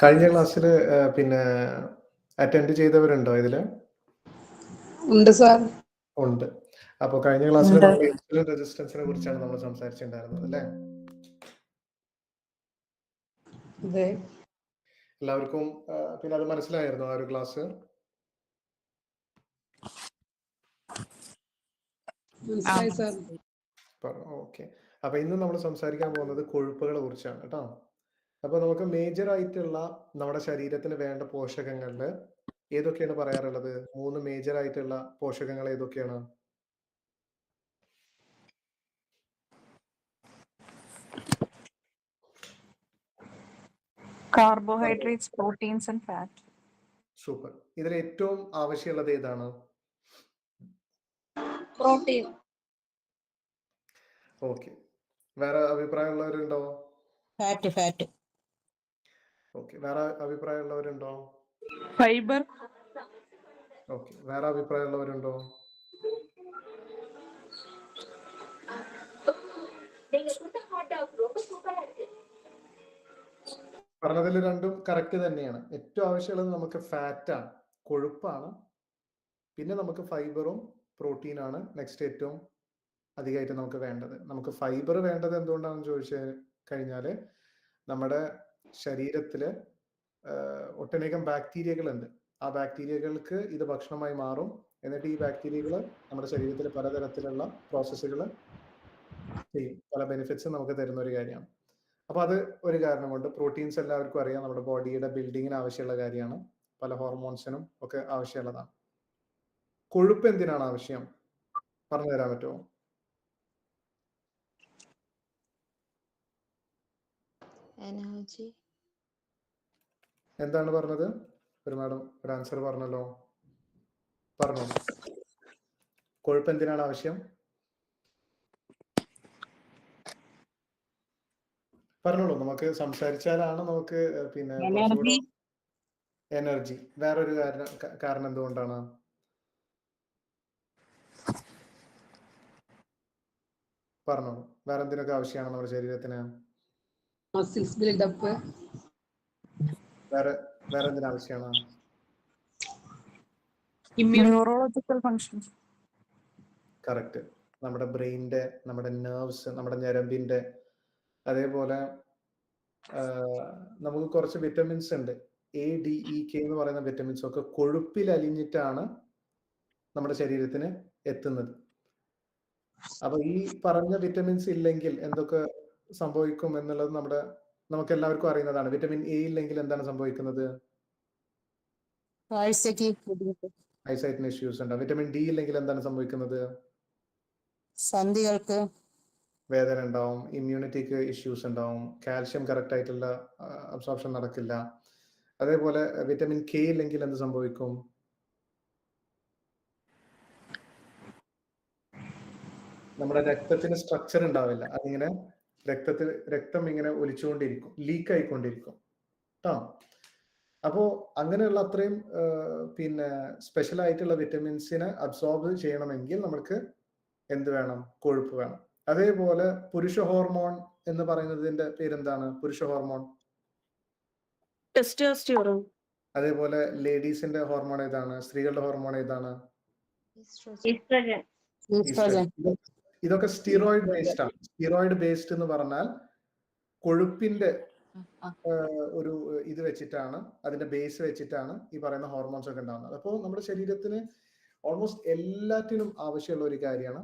കഴിഞ്ഞ ക്ലാസ്സിൽ പിന്നെ അറ്റൻഡ് ചെയ്തവരുണ്ടോ ഇതില്? ഉണ്ട് സാർ. ഉണ്ട്. അപ്പോൾ കഴിഞ്ഞ ക്ലാസ്സിൽ നമ്മൾ ഇൻസുലിൻ റെസിസ്റ്റൻസിനെ കുറിച്ചാണ് നമ്മൾ സംസാരിച്ചിട്ടുണ്ടായിരുന്നത് അല്ലേ? അതെ. എല്ലാവർക്കും പിന്നെ അത് മനസ്സിലായിരുന്നു ആ ഒരു ക്ലാസ്? മനസ്സിലായി സാർ. ഓക്കെ. അപ്പൊ ഇന്ന് നമ്മൾ സംസാരിക്കാൻ പോകുന്നത് കൊഴുപ്പുകളെ കുറിച്ചാണ് കേട്ടോ. അപ്പൊ നമുക്ക് മേജർ ആയിട്ടുള്ള നമ്മുടെ ശരീരത്തിന് വേണ്ട പോഷകങ്ങളിൽ ഏതൊക്കെയാണ് പറയാറുള്ളത്? 3 മേജർ ആയിട്ടുള്ള പോഷകങ്ങൾ ഏതൊക്കെയാണ്? Carbohydrates, proteins and fat. Super. ഇതിൽ ഏറ്റവും ആവശ്യമുള്ളത് ഏതാണ്? പ്രോട്ടീൻ. ഓക്കെ. വേറെ അഭിപ്രായമുള്ളവരുണ്ടോ? ഫാറ്റ്. ഓക്കെ. വേറെ അഭിപ്രായമുള്ളവരുണ്ടോ? ഫൈബർ. ഓക്കെ. വേറെ അഭിപ്രായമുള്ളവരുണ്ടോ? പറഞ്ഞതിൽ രണ്ടും കറക്റ്റ് തന്നെയാണ്. ഏറ്റവും ആവശ്യമുള്ളത് നമുക്ക് ഫാറ്റാണ്, കൊഴുപ്പാണ്. പിന്നെ നമുക്ക് ഫൈബറും പ്രോട്ടീനാണ് നെക്സ്റ്റ് ഏറ്റവും അധികമായിട്ട് നമുക്ക് വേണ്ടത്. നമുക്ക് ഫൈബർ വേണ്ടത് എന്തുകൊണ്ടാണെന്ന് ചോദിച്ചു കഴിഞ്ഞാൽ നമ്മുടെ ശരീരത്തിൽ ഒട്ടനേകം ബാക്ടീരിയകളുണ്ട്. ആ ബാക്ടീരിയകൾക്ക് ഇത് ഭക്ഷണമായി മാറും. എന്നിട്ട് ഈ ബാക്ടീരിയകൾ നമ്മുടെ ശരീരത്തിൽ പലതരത്തിലുള്ള പ്രോസസ്സുകൾ ചെയ്യും. പല ബെനിഫിറ്റ്സും നമുക്ക് തരുന്ന ഒരു കാര്യമാണ്. അപ്പൊ അത് ഒരു കാരണം കൊണ്ട് പ്രോട്ടീൻസ് എല്ലാവർക്കും അറിയാം, നമ്മുടെ ബോഡിയുടെ ബിൽഡിങ്ങിന് ആവശ്യമുള്ള കാര്യമാണ്. പല ഹോർമോൺസിനും ഒക്കെ ആവശ്യമുള്ളതാണ്. കൊഴുപ്പ് എന്തിനാണ് ആവശ്യം? പറഞ്ഞു തരാൻ പറ്റുമോ? എനർജി. എന്താണ് പറഞ്ഞത്? ഒരു മാഡം ഒരു ആൻസർ പറഞ്ഞല്ലോ. പറഞ്ഞു. കൊഴുപ്പ് എന്തിനാണ് ആവശ്യം? പറഞ്ഞോളൂ. നമുക്ക് സംസാരിച്ചാലാണ് നമുക്ക് പിന്നെ എനർജി. വേറൊരു കാരണം എന്തുകൊണ്ടാണ്? പറഞ്ഞോളൂ. വേറെ എന്തിനൊക്കെ ആവശ്യമാണ് നമ്മുടെ ശരീരത്തിന്? Muscles build up. വേറെ എന്തിനാ ആവശ്യമാണ്? Neurological functions. കറക്റ്റ്. നമ്മുടെ ബ്രെയിനിന്റെ, നമ്മുടെ നെർവ്സ്, നമ്മുടെ ഞരമ്പിന്റെ, അതേപോലെ നമുക്ക് കുറച്ച് വിറ്റമിൻസ് ഉണ്ട്. ADEK എന്ന് പറയുന്ന വിറ്റമിൻസ് ഒക്കെ കൊഴുപ്പിൽ അലിഞ്ഞിട്ടാണ് നമ്മുടെ ശരീരത്തിന് എത്തുന്നത്. അപ്പൊ ഈ പറഞ്ഞ വിറ്റമിൻസ് ഇല്ലെങ്കിൽ എന്തൊക്കെ സംഭവിക്കും എന്നുള്ളത് നമുക്ക് എല്ലാവർക്കും അറിയുന്നതാണ്. വിറ്റമിൻ A ഇല്ലെങ്കിൽ എന്താണ് സംഭവിക്കുന്നത്? ഐസൈറ്റിന് ഇഷ്യൂസ് ഉണ്ടാവും. വിറ്റമിൻ D ഇല്ലെങ്കിൽ എന്താണ് സംഭവിക്കുന്നത്? സന്ധികൾക്ക് വേദന ഉണ്ടാവും, ഇമ്മ്യൂണിറ്റിക്ക് ഇഷ്യൂസ് ഉണ്ടാവും, കാൽഷ്യം കറക്റ്റ് ആയിട്ടുള്ള അബ്സോർപ്ഷൻ നടക്കില്ല. അതേപോലെ വിറ്റമിൻ K ഇല്ലെങ്കിൽ എന്ത് സംഭവിക്കും? നമ്മുടെ രക്തത്തിന് സ്ട്രക്ചർ ഉണ്ടാവില്ല. അതിങ്ങനെ രക്തം ഇങ്ങനെ ഒലിച്ചുകൊണ്ടിരിക്കും, ലീക്ക് ആയിക്കൊണ്ടിരിക്കും കേട്ടോ. അപ്പോ അങ്ങനെയുള്ള അത്രയും പിന്നെ സ്പെഷ്യൽ ആയിട്ടുള്ള വിറ്റമിൻസിനെ അബ്സോർബ് ചെയ്യണമെങ്കിൽ നമുക്ക് എന്ത് വേണം? കൊഴുപ്പ് വേണം. അതേപോലെ പുരുഷ ഹോർമോൺ എന്ന് പറയുന്നതിന്റെ പേരെന്താണ്? പുരുഷ ഹോർമോൺ. ടെസ്റ്റോസ്റ്റിറോൺ. അതേപോലെ ലേഡീസിന്റെ ഹോർമോൺ ഏതാണ്? സ്ത്രീകളുടെ ഹോർമോൺ ഏതാണ്? ഈസ്ട്രജൻ. ഇതൊക്കെ സ്റ്റിറോയിഡ് ബേസ്ഡ് ആണ്. സ്റ്റിറോയിഡ് ബേസ്ഡ് എന്ന് പറഞ്ഞാൽ കൊഴുപ്പിന്റെ ഒരു ഇത് വെച്ചിട്ടാണ്, അതിന്റെ ബേസ് വെച്ചിട്ടാണ് ഈ പറയുന്ന ഹോർമോൺസ് ഒക്കെ ഉണ്ടാകുന്നത്. അപ്പോൾ നമ്മുടെ ശരീരത്തിന് ഓൾമോസ്റ്റ് എല്ലാറ്റിനും ആവശ്യമുള്ള ഒരു കാര്യമാണ്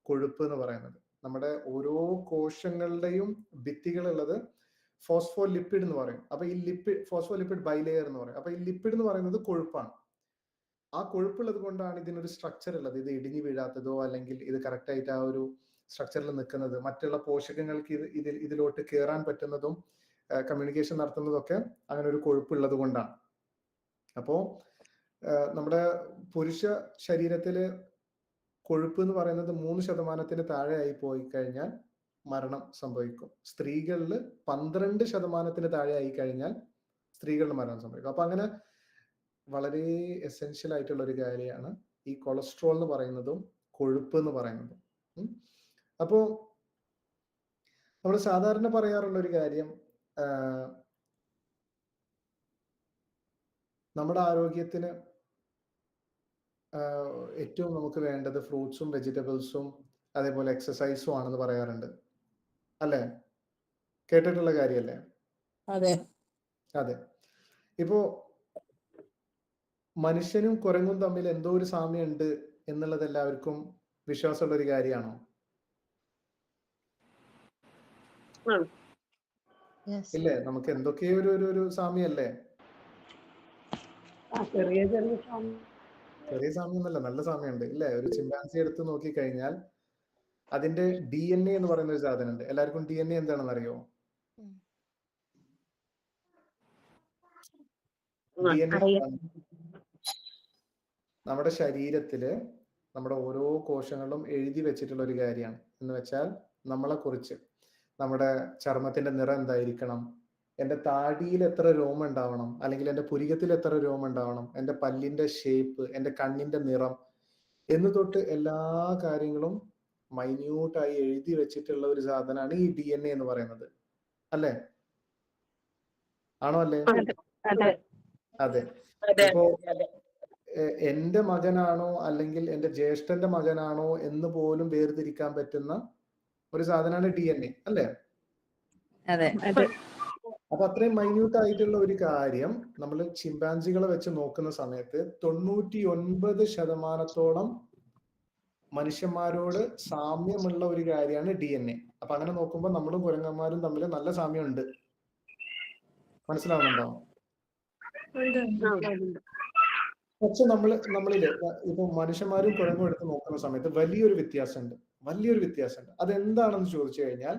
കൊഴുപ്പ് എന്ന് പറയുന്നത്. നമ്മുടെ ഓരോ കോശങ്ങളുടെയും ഭിത്തികളുള്ളത് ഫോസ്ഫോലിപ്പിഡ് എന്ന് പറയും. അപ്പൊ ഈ ഫോസ്ഫോലിപ്പിഡ് ബൈലെയർ എന്ന് പറയും. അപ്പൊ ഈ ലിപ്പിഡ് എന്ന് പറയുന്നത് കൊഴുപ്പാണ്. ആ കൊഴുപ്പുള്ളത് കൊണ്ടാണ് ഇതിനൊരു സ്ട്രക്ചർ ഉള്ളത്. ഇത് ഇടിഞ്ഞു വീഴാത്തതോ അല്ലെങ്കിൽ ഇത് കറക്റ്റ് ആയിട്ട് ആ ഒരു സ്ട്രക്ചറിൽ നിൽക്കുന്നത്, മറ്റുള്ള പോഷകങ്ങൾക്ക് ഇതിലോട്ട് കയറാൻ പറ്റുന്നതും കമ്മ്യൂണിക്കേഷൻ നടത്തുന്നതൊക്കെ അങ്ങനെ ഒരു കൊഴുപ്പുള്ളത് കൊണ്ടാണ്. അപ്പോ നമ്മുടെ പുരുഷ ശരീരത്തില് കൊഴുപ്പ് എന്ന് പറയുന്നത് 3% താഴെ ആയി പോയി കഴിഞ്ഞാൽ മരണം സംഭവിക്കും. സ്ത്രീകളിൽ 12% താഴെ ആയി കഴിഞ്ഞാൽ സ്ത്രീകളുടെ മരണം സംഭവിക്കും. അപ്പൊ അങ്ങനെ വളരെ എസെൻഷ്യൽ ആയിട്ടുള്ള ഒരു കാര്യമാണ് ഈ കൊളസ്ട്രോൾ എന്ന് പറയുന്നതും കൊഴുപ്പ് എന്ന് പറയുന്നതും. അപ്പോ നമ്മൾ സാധാരണ പറയാറുള്ള ഒരു കാര്യം, നമ്മുടെ ആരോഗ്യത്തിന് ഏറ്റവും നമുക്ക് വേണ്ടത് ഫ്രൂട്ട്സും വെജിറ്റബിൾസും അതേപോലെ എക്സസൈസും ആണെന്ന് പറയാറുണ്ട്, അല്ലേ? കേട്ടിട്ടുള്ള കാര്യമല്ലേ? അതെ. അതെ. ഇപ്പോ മനുഷ്യനും കുരങ്ങും തമ്മിൽ എന്തോ ഒരു സാമ്യമുണ്ട് എന്നുള്ളത് എല്ലാവർക്കും വിശ്വാസമുള്ള ഒരു കാര്യമാണോ? Yes. ഇല്ലേ? നമുക്ക് എന്തൊക്കെയോ ഒരു സാമ്യല്ലേ? ചെറിയ ചെറിയ സാമ്യം. ചെറിയ സാമ്യം എന്നല്ല, നല്ല സാമ്യമുണ്ട് ഇല്ലേ? ഒരു ചിമ്പാൻസി എടുത്ത് നോക്കിക്കഴിഞ്ഞാൽ അതിന്റെ DNA എന്ന് പറയുന്ന ഒരു സാധനമുണ്ട്. എല്ലാവർക്കും DNA എന്താണെന്ന് അറിയോ? DNA നമ്മുടെ ശരീരത്തില് നമ്മുടെ ഓരോ കോശങ്ങളിലും എഴുതി വെച്ചിട്ടുള്ള ഒരു കാര്യമാണ്. എന്ന് വെച്ചാൽ നമ്മളെ കുറിച്ച് നമ്മുടെ ചർമ്മത്തിന്റെ നിറം എന്തായിരിക്കണം, എന്റെ താടിയിൽ എത്ര രോമം ഉണ്ടാവണം, അല്ലെങ്കിൽ എന്റെ പുരികത്തിൽ എത്ര രോമം ഉണ്ടാവണം, എന്റെ പല്ലിന്റെ ഷേപ്പ്, എന്റെ കണ്ണിന്റെ നിറം എന്ന് തൊട്ട് എല്ലാ കാര്യങ്ങളും മൈന്യൂട്ടായി എഴുതി വെച്ചിട്ടുള്ള ഒരു സാധനമാണ് ഈ DNA എന്ന് പറയുന്നത്, അല്ലേ? ആണോ അല്ലേ? അതെ. ഇപ്പോ എന്റെ മകനാണോ അല്ലെങ്കിൽ എന്റെ ജ്യേഷ്ഠന്റെ മകനാണോ എന്ന് പോലും വേർതിരിക്കാൻ പറ്റുന്ന ഒരു സാധനമാണ് DNA, അല്ലേ? അപ്പൊ അത്രയും മൈന്യൂട്ട് ആയിട്ടുള്ള ഒരു കാര്യം നമ്മൾ ചിമ്പാൻസികളെ വെച്ച് നോക്കുന്ന സമയത്ത് 99% മനുഷ്യന്മാരോട് സാമ്യമുള്ള ഒരു കാര്യമാണ് DNA. അപ്പൊ അങ്ങനെ നോക്കുമ്പോൾ നമ്മളും കുരങ്ങന്മാരും തമ്മിൽ നല്ല സാമ്യമുണ്ട്. മനസ്സിലാവുന്നുണ്ടോ? പക്ഷെ നമ്മളില് ഇപ്പൊ മനുഷ്യന്മാരും കുരങ്ങും എടുത്ത് നോക്കുന്ന സമയത്ത് വലിയൊരു വ്യത്യാസമുണ്ട്. അതെന്താണെന്ന് ചോദിച്ചു കഴിഞ്ഞാൽ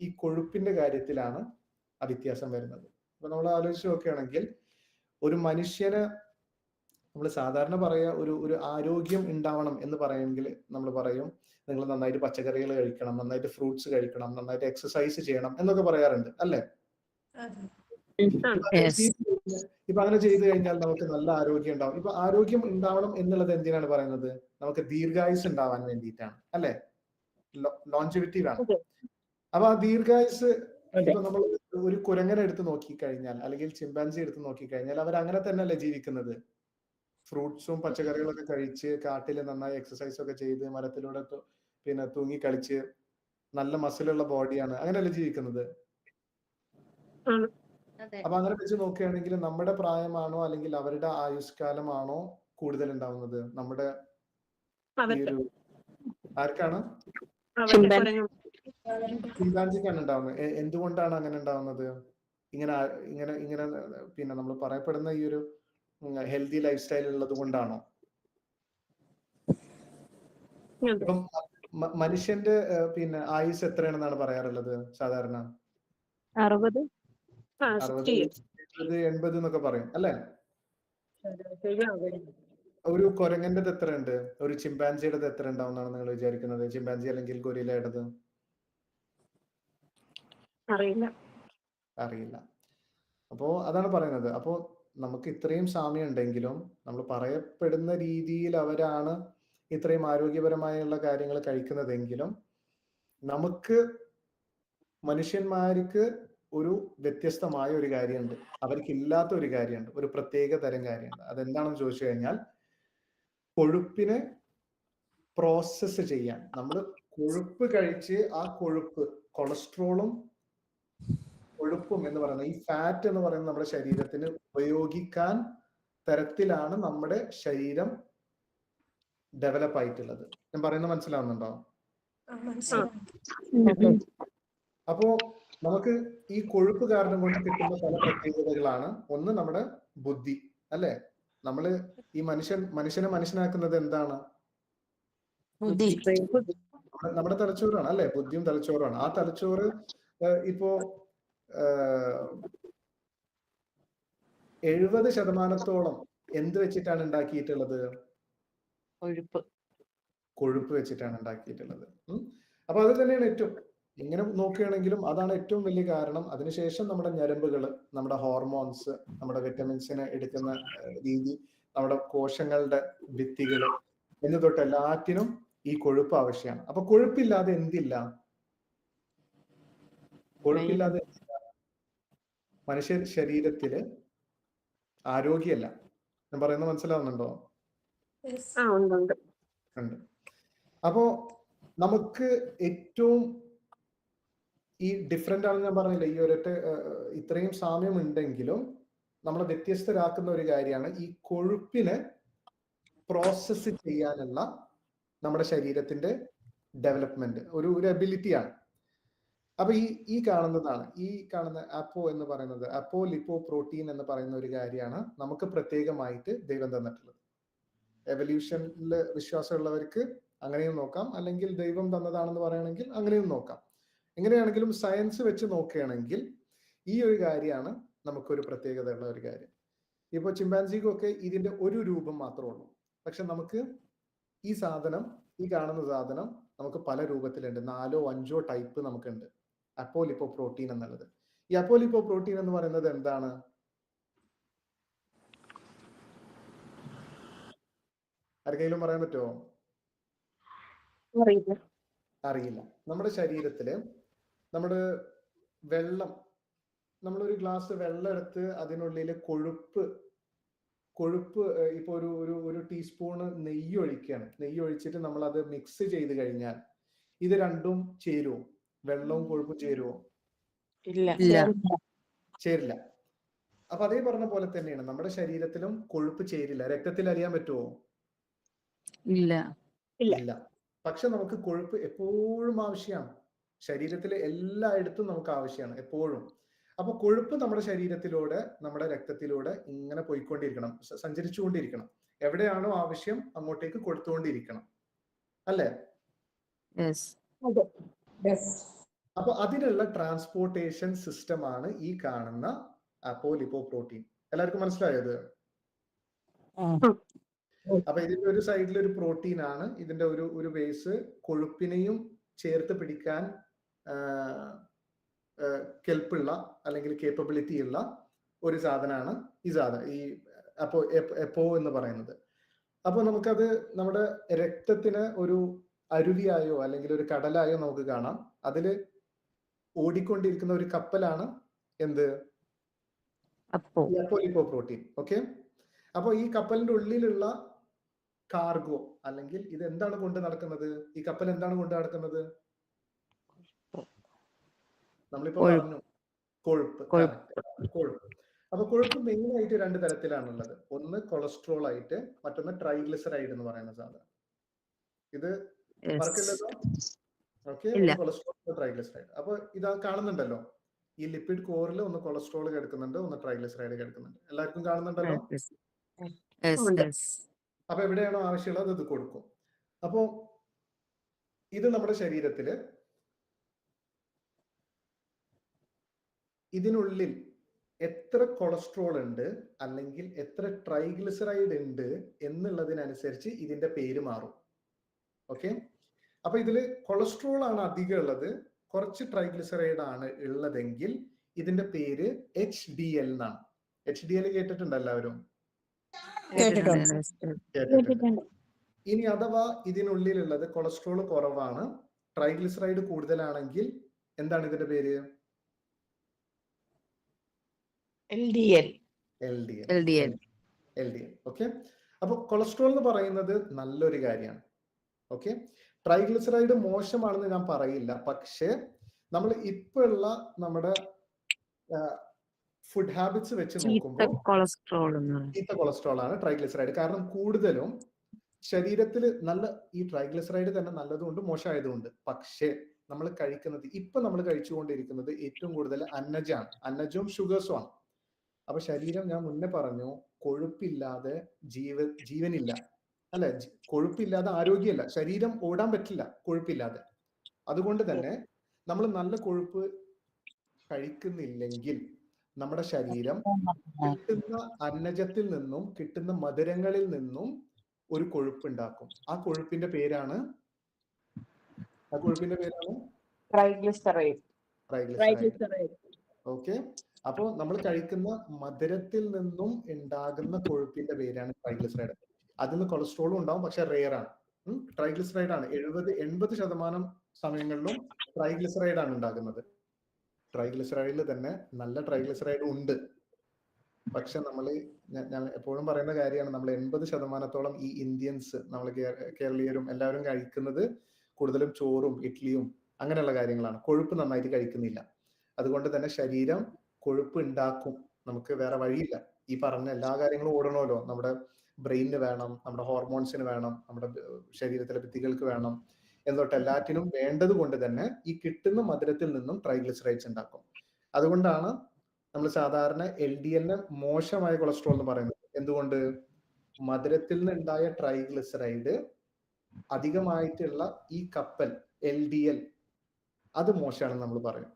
ഈ കൊഴുപ്പിന്റെ കാര്യത്തിലാണ് ആ വ്യത്യാസം വരുന്നത്. അപ്പൊ നമ്മൾ ആലോചിച്ച് നോക്കുകയാണെങ്കിൽ ഒരു മനുഷ്യന് നമ്മൾ സാധാരണ പറയാ ഒരു ആരോഗ്യം ഉണ്ടാവണം എന്ന് പറയുമെങ്കിൽ നമ്മൾ പറയും നിങ്ങൾ നന്നായിട്ട് പച്ചക്കറികൾ കഴിക്കണം, നന്നായിട്ട് ഫ്രൂട്ട്സ് കഴിക്കണം, നന്നായിട്ട് എക്സസൈസ് ചെയ്യണം എന്നൊക്കെ പറയാറുണ്ട്, അല്ലേ? ഇപ്പൊ അങ്ങനെ ചെയ്തു കഴിഞ്ഞാൽ നമുക്ക് നല്ല ആരോഗ്യം ഉണ്ടാവും. ഇപ്പൊ ആരോഗ്യം ഉണ്ടാവണം എന്നുള്ളത് എന്തിനാണ് പറയുന്നത്? നമുക്ക് ദീർഘായുസ് ഉണ്ടാവാൻ വേണ്ടിയിട്ടാണ്, അല്ലെ? ലോഞ്ചിവിറ്റി വേണം. അപ്പൊ ആ ദീർഘായുസ് ഇപ്പൊ നമ്മൾ ഒരു കുരങ്ങനെ എടുത്ത് നോക്കിക്കഴിഞ്ഞാൽ അല്ലെങ്കിൽ ചിമ്പാൻസി എടുത്ത് നോക്കിക്കഴിഞ്ഞാൽ അവർ അങ്ങനെ തന്നെയല്ലേ ജീവിക്കുന്നത്? ഫ്രൂട്ട്സും പച്ചക്കറികളൊക്കെ കഴിച്ച് കാട്ടില് നന്നായി എക്സസൈസ് ഒക്കെ ചെയ്ത് മരത്തിലൂടെ പിന്നെ തൂങ്ങി കളിച്ച് നല്ല മസിലുള്ള ബോഡിയാണ്, അങ്ങനെയല്ലേ ജീവിക്കുന്നത്? അപ്പൊ അങ്ങനെ വെച്ച് നോക്കുകയാണെങ്കിൽ നമ്മുടെ പ്രായമാണോ അല്ലെങ്കിൽ അവരുടെ ആയുഷ്കാലമാണോ കൂടുതൽ ഉണ്ടാവുന്നത്? നമ്മുടെ ഈ ഒരു ആർക്കാണ്? ചിമ്പാൻസിക്കാണ് ഉണ്ടാവുന്നത്. എന്തുകൊണ്ടാണ് അങ്ങനെ ഉണ്ടാവുന്നത്? ഇങ്ങനെ ഇങ്ങനെ ഇങ്ങനെ പിന്നെ നമ്മൾ പറയപ്പെടുന്ന ഈ ഒരു ഹെൽത്തി ലൈഫ് സ്റ്റൈൽ ഉള്ളത് കൊണ്ടാണോ? ഇപ്പം മനുഷ്യന്റെ പിന്നെ ആയുസ് എത്രയാണെന്നാണ് പറയാറുള്ളത് സാധാരണ? 60, 60, 70, 80 എന്നൊക്കെ പറയും, അല്ലെ? ഒരു കുരങ്ങന്റെ എത്ര ഉണ്ട്? ഒരു ചിമ്പാൻസിയുടെ എത്ര ഉണ്ടാവും എന്നാണ് നിങ്ങൾ വിചാരിക്കുന്നത്? ചിമ്പാൻസി അല്ലെങ്കിൽ ഗൊറില്ലയുടേത്? അറിയില്ല. അപ്പോ അതാണ് പറയുന്നത്. അപ്പോ നമുക്ക് ഇത്രയും സാമ്യം ഉണ്ടെങ്കിലും നമ്മൾ പറയപ്പെടുന്ന രീതിയിൽ അവരാണ് ഇത്രയും ആരോഗ്യപരമായുള്ള കാര്യങ്ങൾ കഴിക്കുന്നതെങ്കിലും നമുക്ക് മനുഷ്യന്മാർക്ക് ഒരു വ്യത്യസ്തമായ ഒരു കാര്യമുണ്ട്, അവർക്കില്ലാത്ത ഒരു കാര്യമുണ്ട്, ഒരു പ്രത്യേക തരം കാര്യമുണ്ട്. അതെന്താണെന്ന് ചോദിച്ചു കഴിഞ്ഞാൽ കൊഴുപ്പിനെ പ്രോസസ്സ് ചെയ്യാൻ നമ്മൾ കൊഴുപ്പ് കഴിച്ച് ആ കൊഴുപ്പ് കൊളസ്ട്രോളും കൊഴുപ്പും എന്ന് പറയുന്നത് ഈ ഫാറ്റ് എന്ന് പറയുന്നത് നമ്മുടെ ശരീരത്തിന് ഉപയോഗിക്കാൻ തരത്തിലാണ് നമ്മുടെ ശരീരം ഡെവലപ്പ് ആയിട്ടുള്ളത്. ഞാൻ പറയുന്നത് മനസ്സിലാവുന്നുണ്ടോ? അപ്പോ നമുക്ക് ഈ കൊഴുപ്പ് കാരണം കൊണ്ട് കിട്ടുന്ന പല പ്രത്യേകതകളാണ്. ഒന്ന് നമ്മുടെ ബുദ്ധി, അല്ലെ? നമ്മള് ഈ മനുഷ്യനെ മനുഷ്യനാക്കുന്നത് എന്താണ്? നമ്മുടെ തലച്ചോറാണ്, അല്ലെ? ബുദ്ധിയും തലച്ചോറാണ്. ആ തലച്ചോറ് ഇപ്പോ 70% എന്ത് വെച്ചിട്ടാണ് ഉണ്ടാക്കിയിട്ടുള്ളത്? കൊഴുപ്പ് വെച്ചിട്ടാണ് ഉണ്ടാക്കിയിട്ടുള്ളത്. അപ്പൊ അത് തന്നെയാണ് ഏറ്റവും, ഇങ്ങനെ നോക്കുകയാണെങ്കിലും അതാണ് ഏറ്റവും വലിയ കാരണം. അതിനുശേഷം നമ്മുടെ ഞരമ്പുകൾ, നമ്മുടെ ഹോർമോൺസ്, നമ്മുടെ വിറ്റമിൻസിനെ എടുക്കുന്ന രീതി, നമ്മുടെ കോശങ്ങളുടെ ഭിത്തികൾ എന്ന് തൊട്ട് എല്ലാറ്റിനും ഈ കൊഴുപ്പ് ആവശ്യമാണ്. അപ്പൊ കൊഴുപ്പില്ലാതെ എന്തില്ല? കൊഴുപ്പില്ലാതെ മനുഷ്യ ശരീരത്തില് ആരോഗ്യമല്ല. ഞാൻ പറയുന്നത് മനസ്സിലാവുന്നുണ്ടോ? ഉണ്ട് ഉണ്ട്. ഉണ്ട്. അപ്പോ നമുക്ക് ഏറ്റവും ഈ ഡിഫറെന്റ് ആണെന്ന് ഞാൻ പറഞ്ഞില്ല, ഈ ഒരൊറ്റ ഇത്രയും സാമ്യം ഉണ്ടെങ്കിലും നമ്മളെ വ്യത്യസ്തരാക്കുന്ന ഒരു കാര്യമാണ് ഈ കൊഴുപ്പിനെ പ്രോസസ്സ് ചെയ്യാനുള്ള നമ്മുടെ ശരീരത്തിന്റെ ഡെവലപ്മെന്റ്, ഒരു എബിലിറ്റിയാണ്. അപ്പൊ ഈ കാണുന്നതാണ്, ഈ കാണുന്ന അപ്പോ എന്ന് പറയുന്നത്, അപ്പോ ലിപ്പോ പ്രോട്ടീൻ എന്ന് പറയുന്ന ഒരു കാര്യമാണ് നമുക്ക് പ്രത്യേകമായിട്ട് ദൈവം തന്നിട്ടുള്ളത്. എവല്യൂഷനിൽ വിശ്വാസമുള്ളവർക്ക് അങ്ങനെയും നോക്കാം, അല്ലെങ്കിൽ ദൈവം തന്നതാണെന്ന് പറയുകയാണെങ്കിൽ അങ്ങനെയും നോക്കാം. എങ്ങനെയാണെങ്കിലും സയൻസ് വെച്ച് നോക്കുകയാണെങ്കിൽ ഈ ഒരു കാര്യമാണ് നമുക്കൊരു പ്രത്യേകത ഉള്ള ഒരു കാര്യം. ഇപ്പൊ ചിമ്പാൻസിക്കൊക്കെ ഇതിന്റെ ഒരു രൂപം മാത്രമേ ഉള്ളൂ. പക്ഷെ നമുക്ക് ഈ സാധനം, ഈ കാണുന്ന സാധനം നമുക്ക് പല രൂപത്തിലുണ്ട്. 4 or 5 ടൈപ്പ് നമുക്കുണ്ട് അപ്പോലിപ്പോ പ്രോട്ടീൻ എന്നുള്ളത്. ഈ അപ്പോലിപ്പോ പ്രോട്ടീൻ എന്ന് പറയുന്നത് എന്താണ്? ആർക്കെങ്കിലും പറയാൻ പറ്റുമോ? അറിയില്ല. നമ്മുടെ ശരീരത്തില് നമ്മുടെ വെള്ളം, നമ്മളൊരു ഗ്ലാസ് വെള്ളം എടുത്ത് അതിനുള്ളിൽ കൊഴുപ്പ് ഇപ്പൊ ഒരു ടീസ്പൂണ് നെയ്യ് ഒഴിക്കുകയാണ്. നെയ്യ് ഒഴിച്ചിട്ട് നമ്മൾ അത് മിക്സ് ചെയ്ത് കഴിഞ്ഞാൽ ഇത് രണ്ടും ചേരുവോ? വെള്ളവും കൊഴുപ്പും ചേരുവോ? ചേരില്ല. അപ്പൊ അതേ പറഞ്ഞ പോലെ തന്നെയാണ് നമ്മുടെ ശരീരത്തിലും കൊഴുപ്പ് ചേരില്ല. രക്തത്തിൽ അറിയാൻ പറ്റുമോ? ഇല്ല. പക്ഷെ നമുക്ക് കൊഴുപ്പ് എപ്പോഴും ആവശ്യമാണ്. ശരീരത്തിലെ എല്ലായിടത്തും നമുക്ക് ആവശ്യമാണ് എപ്പോഴും. അപ്പൊ കൊഴുപ്പ് നമ്മുടെ ശരീരത്തിലൂടെ, നമ്മുടെ രക്തത്തിലൂടെ ഇങ്ങനെ പോയിക്കൊണ്ടിരിക്കണം, സഞ്ചരിച്ചുകൊണ്ടിരിക്കണം. എവിടെയാണോ ആവശ്യം അങ്ങോട്ടേക്ക് കൊടുത്തുകൊണ്ടിരിക്കണം, അല്ലേ? അപ്പൊ അതിനുള്ള ട്രാൻസ്പോർട്ടേഷൻ സിസ്റ്റം ആണ് ഈ കാണുന്ന അപ്പോലിപ്പോ പ്രോട്ടീൻ. എല്ലാവർക്കും മനസ്സിലായത്? അപ്പൊ ഇതിന്റെ ഒരു സൈഡിൽ ഒരു പ്രോട്ടീൻ ആണ്, ഇതിന്റെ ഒരു ബേസ് കൊഴുപ്പിനെയും ചേർത്ത് പിടിക്കാൻ കെൽപ്പുള്ള അല്ലെങ്കിൽ കേപ്പബിലിറ്റി ഉള്ള ഒരു സാധനമാണ് ഈ എപ്പോ എന്ന് പറയുന്നത്. അപ്പൊ നമുക്കത് നമ്മുടെ രക്തത്തിന് ഒരു അരുവിയായോ അല്ലെങ്കിൽ ഒരു കടലായോ നമുക്ക് കാണാം. അതില് ഓടിക്കൊണ്ടിരിക്കുന്ന ഒരു കപ്പലാണ് എന്ത്? അപ്പോലിപ്പോ പ്രോട്ടീൻ. ഓക്കെ. അപ്പൊ ഈ കപ്പലിന്റെ ഉള്ളിലുള്ള കാർഗോ, അല്ലെങ്കിൽ ഇത് എന്താണ് കൊണ്ട് നടക്കുന്നത്? ഈ കപ്പൽ എന്താണ് കൊണ്ട് നടക്കുന്നത്? നമ്മളിപ്പോ പറഞ്ഞു കൊഴുപ്പ്. അപ്പൊ കൊഴുപ്പ് മെയിൻ ആയിട്ട് 2 തരത്തിലാണുള്ളത്. ഒന്ന് കൊളസ്ട്രോൾ ആയിട്ട്, മറ്റൊന്ന് ട്രൈഗ്ലിസറൈഡ് എന്ന് പറയുന്ന സാധനം. ഇത് മറക്കില്ലല്ലോ? ഓക്കെ. Cholesterol, triglyceride. അപ്പൊ ഇതാ കാണുന്നുണ്ടല്ലോ, ഈ ലിപ്പിഡ് കോറിൽ ഒന്ന് കൊളസ്ട്രോൾ കിടക്കുന്നുണ്ട്, ഒന്ന് ട്രൈഗ്ലിസറൈഡ് കിടക്കുന്നുണ്ട്. എല്ലാവർക്കും കാണുന്നുണ്ടല്ലോ? അപ്പൊ എവിടെയാണോ ആവശ്യമുള്ളത് അത് കൊടുക്കും. അപ്പോ ഇത് നമ്മുടെ ശരീരത്തില് ഇതിനുള്ളിൽ എത്ര കൊളസ്ട്രോൾ ഉണ്ട് അല്ലെങ്കിൽ എത്ര ട്രൈഗ്ലിസറൈഡ് ഉണ്ട് എന്നുള്ളതിനനുസരിച്ച് ഇതിന്റെ പേര് മാറും. ഓക്കെ. അപ്പൊ ഇതില് കൊളസ്ട്രോൾ ആണ് അധികം ഉള്ളത്, കുറച്ച് ട്രൈഗ്ലിസറൈഡ് ആണ് ഉള്ളതെങ്കിൽ ഇതിന്റെ പേര് HDL എന്നാണ്. HDL കേട്ടിട്ടുണ്ട് എല്ലാവരും? കേട്ടിട്ടുണ്ട്. ഇനി അഥവാ ഇതിനുള്ളിലുള്ളത് കൊളസ്ട്രോൾ കുറവാണ്, ട്രൈഗ്ലിസറൈഡ് കൂടുതലാണെങ്കിൽ എന്താണ് ഇതിന്റെ പേര്? LDL. ഓക്കെ. അപ്പൊ കൊളസ്ട്രോൾ എന്ന് പറയുന്നത് നല്ലൊരു കാര്യമാണ്. ഓക്കെ. ട്രൈഗ്ലിസറൈഡ് മോശമാണെന്ന് ഞാൻ പറയില്ല. പക്ഷെ നമ്മൾ ഇപ്പൊ ഉള്ള നമ്മുടെ ഫുഡ് ഹാബിറ്റ്സ് വെച്ച് നോക്കുമ്പോൾ ചീത്ത കൊളസ്ട്രോൾ ആണ് ട്രൈഗ്ലിസറൈഡ്. കാരണം കൂടുതലും ശരീരത്തിൽ നല്ല ഈ ട്രൈഗ്ലിസറൈഡ് തന്നെ നല്ലതുകൊണ്ട് മോശമായതുകൊണ്ട്. പക്ഷേ നമ്മൾ കഴിക്കുന്നത്, ഇപ്പൊ നമ്മൾ കഴിച്ചുകൊണ്ടിരിക്കുന്നത് ഏറ്റവും കൂടുതൽ അന്നജാണ്. അന്നജവും ഷുഗേഴ്സും ആണ്. അപ്പൊ ശരീരം, ഞാൻ മുന്നേ പറഞ്ഞു, കൊഴുപ്പില്ലാതെ ജീവനില്ല, അല്ലെ? കൊഴുപ്പില്ലാതെ ആരോഗ്യമല്ല. ശരീരം ഓടാൻ പറ്റില്ല കൊഴുപ്പില്ലാതെ. അതുകൊണ്ട് തന്നെ നമ്മൾ നല്ല കൊഴുപ്പ് കഴിക്കുന്നില്ലെങ്കിൽ നമ്മുടെ ശരീരം കിട്ടുന്ന അന്നജത്തിൽ നിന്നും കിട്ടുന്ന മധുരങ്ങളിൽ നിന്നും ഒരു കൊഴുപ്പ് ഉണ്ടാക്കും. ആ കൊഴുപ്പിന്റെ പേരാണ് ട്രൈഗ്ലിസറൈഡ്. ഓക്കെ. അപ്പോ നമ്മൾ കഴിക്കുന്ന മധുരത്തിൽ നിന്നും ഉണ്ടാകുന്ന കൊഴുപ്പിന്റെ പേരാണ് ട്രൈഗ്ലിസറൈഡ്. അതിന് കൊളസ്ട്രോളും ഉണ്ടാവും, പക്ഷെ റെയർ ആണ്. ട്രൈഗ്ലിസറൈഡ് ആണ് 70-80% സമയങ്ങളിലും ട്രൈഗ്ലിസറൈഡ് ആണ് ഉണ്ടാകുന്നത്. ട്രൈഗ്ലിസറൈഡിൽ തന്നെ നല്ല ട്രൈഗ്ലിസറൈഡ് ഉണ്ട്. പക്ഷെ ഞാൻ എപ്പോഴും പറയുന്ന കാര്യമാണ്, നമ്മൾ 80% ഈ ഇന്ത്യൻസ്, നമ്മൾ കേരളീയരും എല്ലാവരും കഴിക്കുന്നത് കൂടുതലും ചോറും ഇഡ്ഡലിയും അങ്ങനെയുള്ള കാര്യങ്ങളാണ്. കൊഴുപ്പ് നന്നായിട്ട് കഴിക്കുന്നില്ല. അതുകൊണ്ട് തന്നെ ശരീരം കൊഴുപ്പ് ഉണ്ടാക്കും. നമുക്ക് വേറെ വഴിയില്ല. ഈ പറഞ്ഞ എല്ലാ കാര്യങ്ങളും ഓടണമല്ലോ. നമ്മുടെ ബ്രെയിനിന് വേണം, നമ്മുടെ ഹോർമോൺസിന് വേണം, നമ്മുടെ ശരീരത്തിലെ ഭിത്തികൾക്ക് വേണം എന്നൊട്ട് എല്ലാറ്റിനും വേണ്ടത് കൊണ്ട് തന്നെ ഈ കിട്ടുന്ന മധുരത്തിൽ നിന്നും ട്രൈഗ്ലിസറൈഡ്സ് ഉണ്ടാക്കും. അതുകൊണ്ടാണ് നമ്മൾ സാധാരണ LDL മോശമായ കൊളസ്ട്രോൾ എന്ന് പറയുന്നത്. എന്തുകൊണ്ട്? മധുരത്തിൽ നിന്നുണ്ടായ ട്രൈഗ്ലിസറൈഡ് അധികമായിട്ടുള്ള ഈ കപ്പൽ LDL അത് മോശമാണെന്ന് നമ്മൾ പറയും.